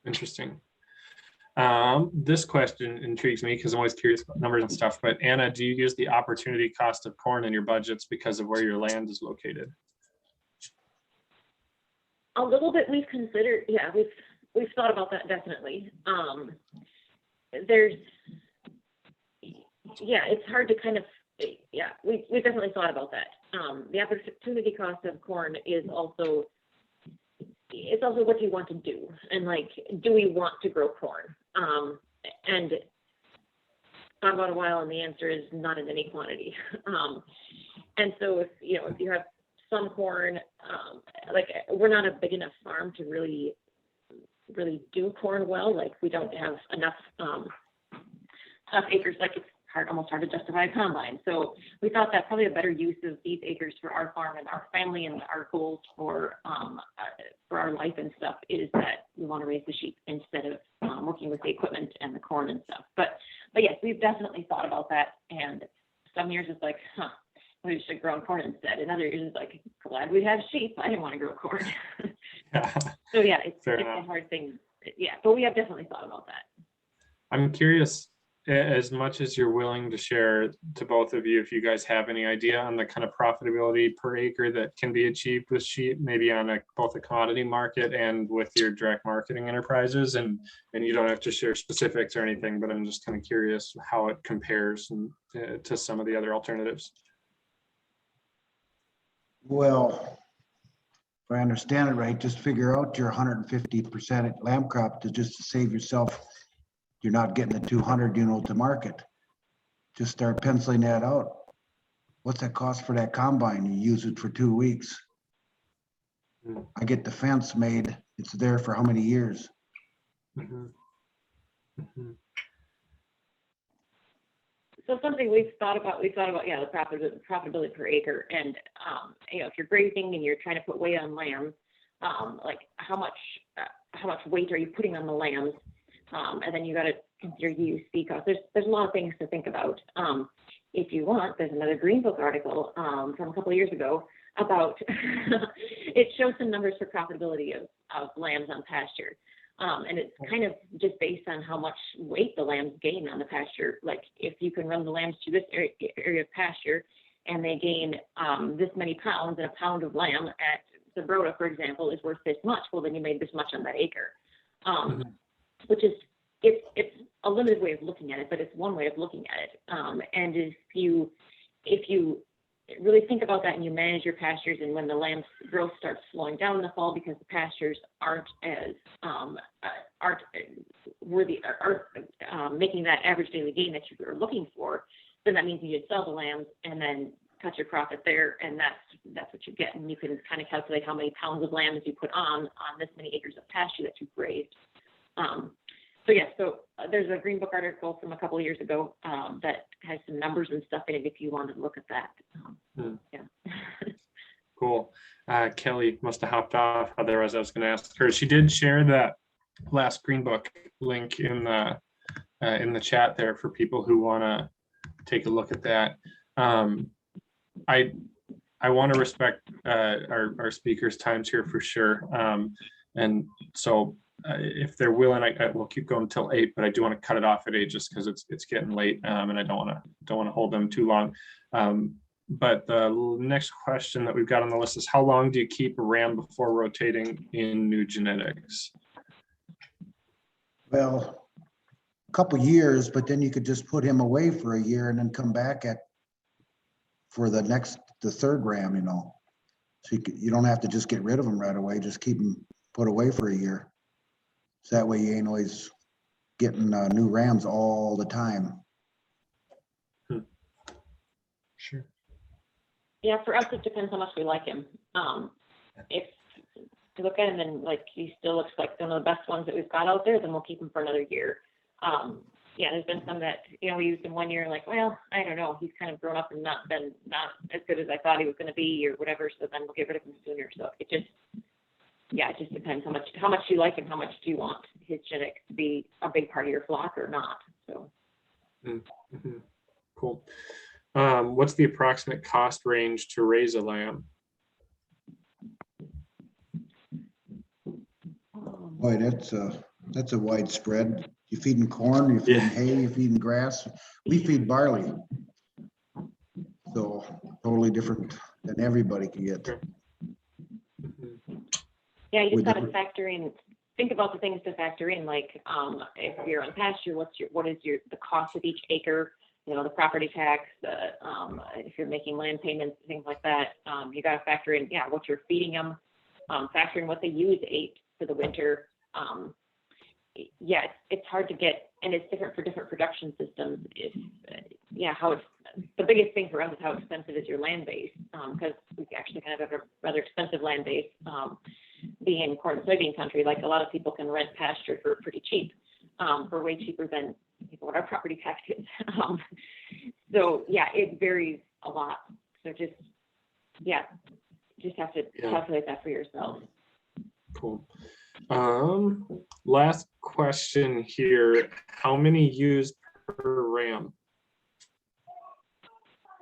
Interesting. This question intrigues me because I'm always curious about numbers and stuff, but Anna, do you use the opportunity cost of corn in your budgets because of where your land is located? A little bit we've considered, yeah, we've thought about that definitely. It's hard to kind of, we've definitely thought about that. The opportunity cost of corn is also, it's also what do you want to do? And like, do we want to grow corn? And thought about a while and the answer is not in any quantity. And so if you have some corn, like we're not a big enough farm to really do corn well. Like we don't have enough acres, like it's almost hard to justify a combine. So we thought that probably a better use of these acres for our farm and our family and our goals for our life and stuff is that we want to raise the sheep instead of working with the equipment and the corn and stuff. But yes, we've definitely thought about that. And some years it's like, we should have grown corn instead. And other years it's like, glad we have sheep. I didn't want to grow corn. So yeah, it's a hard thing. Yeah, but we have definitely thought about that. I'm curious, as much as you're willing to share to both of you, if you guys have any idea on the kind of profitability per acre that can be achieved with sheep, maybe on both a commodity market and with your direct marketing enterprises. And you don't have to share specifics or anything, but I'm just kind of curious how it compares to some of the other alternatives. Well, if I understand it right, just figure out your 150% lamb crop just to save yourself. You're not getting the 200, to market. Just start penciling that out. What's that cost for that combine? You use it for 2 weeks. I get the fence made. It's there for how many years? Mm-hmm. Mm-hmm. So something we've thought about, the profitability per acre. And, if you're grazing and you're trying to put weight on lambs, like how much weight are you putting on the lambs? And then you got to consider UC costs. There's a lot of things to think about. If you want, there's another Green Book article from a couple of years ago about, it shows some numbers for profitability of lambs on pasture. And it's kind of just based on how much weight the lambs gain on the pasture. Like if you can run the lambs to this area of pasture and they gain this many pounds, and a pound of lamb at Sabroda, for example, is worth this much, well, then you made this much on that acre. Which is, it's a limited way of looking at it, but it's one way of looking at it. And if you really think about that and you manage your pastures, and when the lamb's growth starts slowing down in the fall because the pastures aren't making that average daily gain that you are looking for, then that means you just sell the lambs and then cut your profit there, and that's what you get. And you can kind of calculate how many pounds of lambs you put on this many acres of pasture that you've grazed. So there's a Green Book article from a couple of years ago that has some numbers and stuff in it if you wanted to look at that. Yeah. Cool. Kelly must have hopped off. Otherwise, I was going to ask her. She did share that last Green Book link in the chat there for people who want to take a look at that. I want to respect our speakers' times here for sure. And so if they're willing, I will keep going until 8, but I do want to cut it off at 8 just because it's getting late, and I don't want to hold them too long. But the next question that we've got on the list is, how long do you keep a ram before rotating in new genetics? Well, a couple years, but then you could just put him away for a year and then come back for the third ram, So you don't have to just get rid of him right away. Just keep him put away for a year. So that way you ain't always getting new rams all the time. Sure. Yeah, for us, it depends how much we like him. If you look at him and like he still looks like one of the best ones that we've got out there, then we'll keep him for another year. Yeah, there's been some that, we used him 1 year, like, well, I don't know, he's kind of grown up and not as good as I thought he was going to be or whatever, so then we'll get rid of him sooner. So it just depends how much you like him, how much do you want his genetics to be a big part of your flock or not. So. Mm-hmm. Cool. What's the approximate cost range to raise a lamb? Boy, that's a widespread. You feeding corn, you feeding hay, you feeding grass. We feed barley. So totally different than everybody can get. Yeah, you just got to factor in, think about the things to factor in, like if you're on pasture, what is the cost of each acre, the property tax, if you're making land payments, things like that. You got to factor in, what you're feeding them, factor in what they ate for the winter. It's hard to get, and it's different for different production systems. The biggest thing for us is how expensive is your land base, because we actually kind of have a rather expensive land base, being in corn and soybean country. Like a lot of people can rent pasture for pretty cheap, for way cheaper than what our property tax is. So it varies a lot. So just have to calculate that for yourself. Cool. Last question here. How many ewes per ram?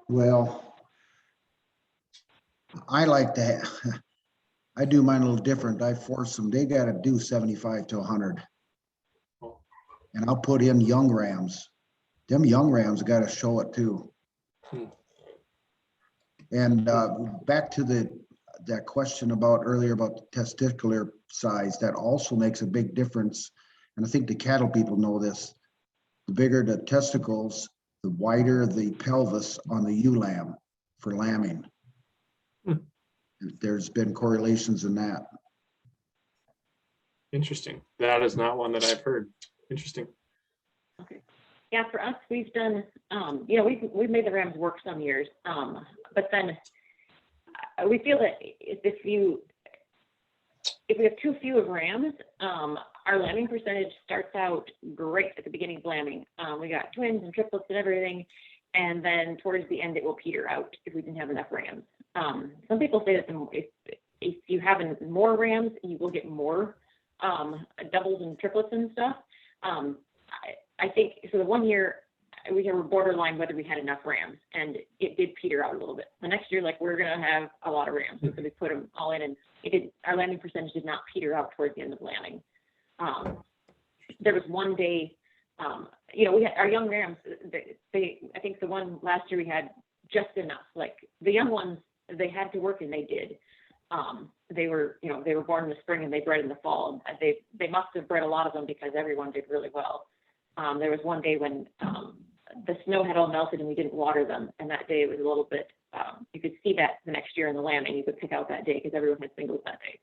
Well, I like to, I do mine a little different. I force them, they got to do 75 to 100. And I'll put in young rams. Them young rams got to show it too. And back to that question about earlier about the testicular size, that also makes a big difference. And I think the cattle people know this. The bigger the testicles, the wider the pelvis on the ewe lamb for lambing. There's been correlations in that. Interesting. That is not one that I've heard. Interesting. Okay. Yeah, for us, we've done, we've made the rams work some years, but then we feel that if we have too few of rams, our lambing percentage starts out great at the beginning of lambing. We got twins and triplets and everything, and then towards the end it will peter out if we didn't have enough rams. Some people say that if you have more rams, you will get more doubles and triplets and stuff. I think so. The 1 year we were borderline whether we had enough rams, and it did peter out a little bit. The next year, we're gonna have a lot of rams, so we put them all in, and our lambing percentage did not peter out towards the end of lambing. There was one day, we had our young rams. I think the one last year we had just enough. Like the young ones, they had to work, and they did. They were born in the spring and they bred in the fall. They must have bred a lot of them because everyone did really well. There was one day when the snow had all melted and we didn't water them, and that day it was a little bit. You could see that the next year in the lambing. You could pick out that day because everyone had singles that day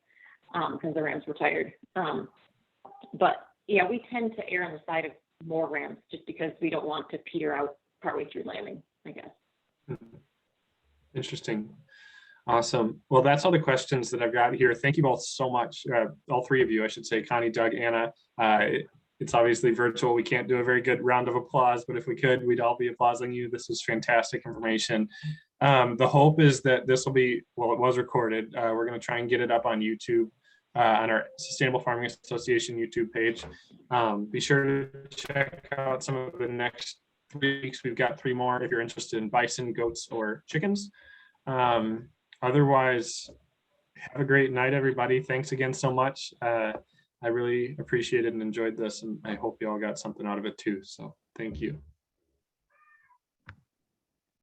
because the rams were tired. But we tend to err on the side of more rams just because we don't want to peter out partway through lambing, I guess. Interesting. Awesome. Well, that's all the questions that I've got here. Thank you both so much. All three of you, I should say, Connie, Doug, Anna. It's obviously virtual. We can't do a very good round of applause, but if we could, we'd all be applauding you. This was fantastic information. The hope is that this will be, well, it was recorded. We're going to try and get it up on YouTube, on our Sustainable Farming Association YouTube page. Be sure to check out some of the next 3 weeks. We've got 3 more if you're interested in bison, goats, or chickens. Otherwise, have a great night, everybody. Thanks again so much. I really appreciated and enjoyed this, and I hope you all got something out of it too. So thank you.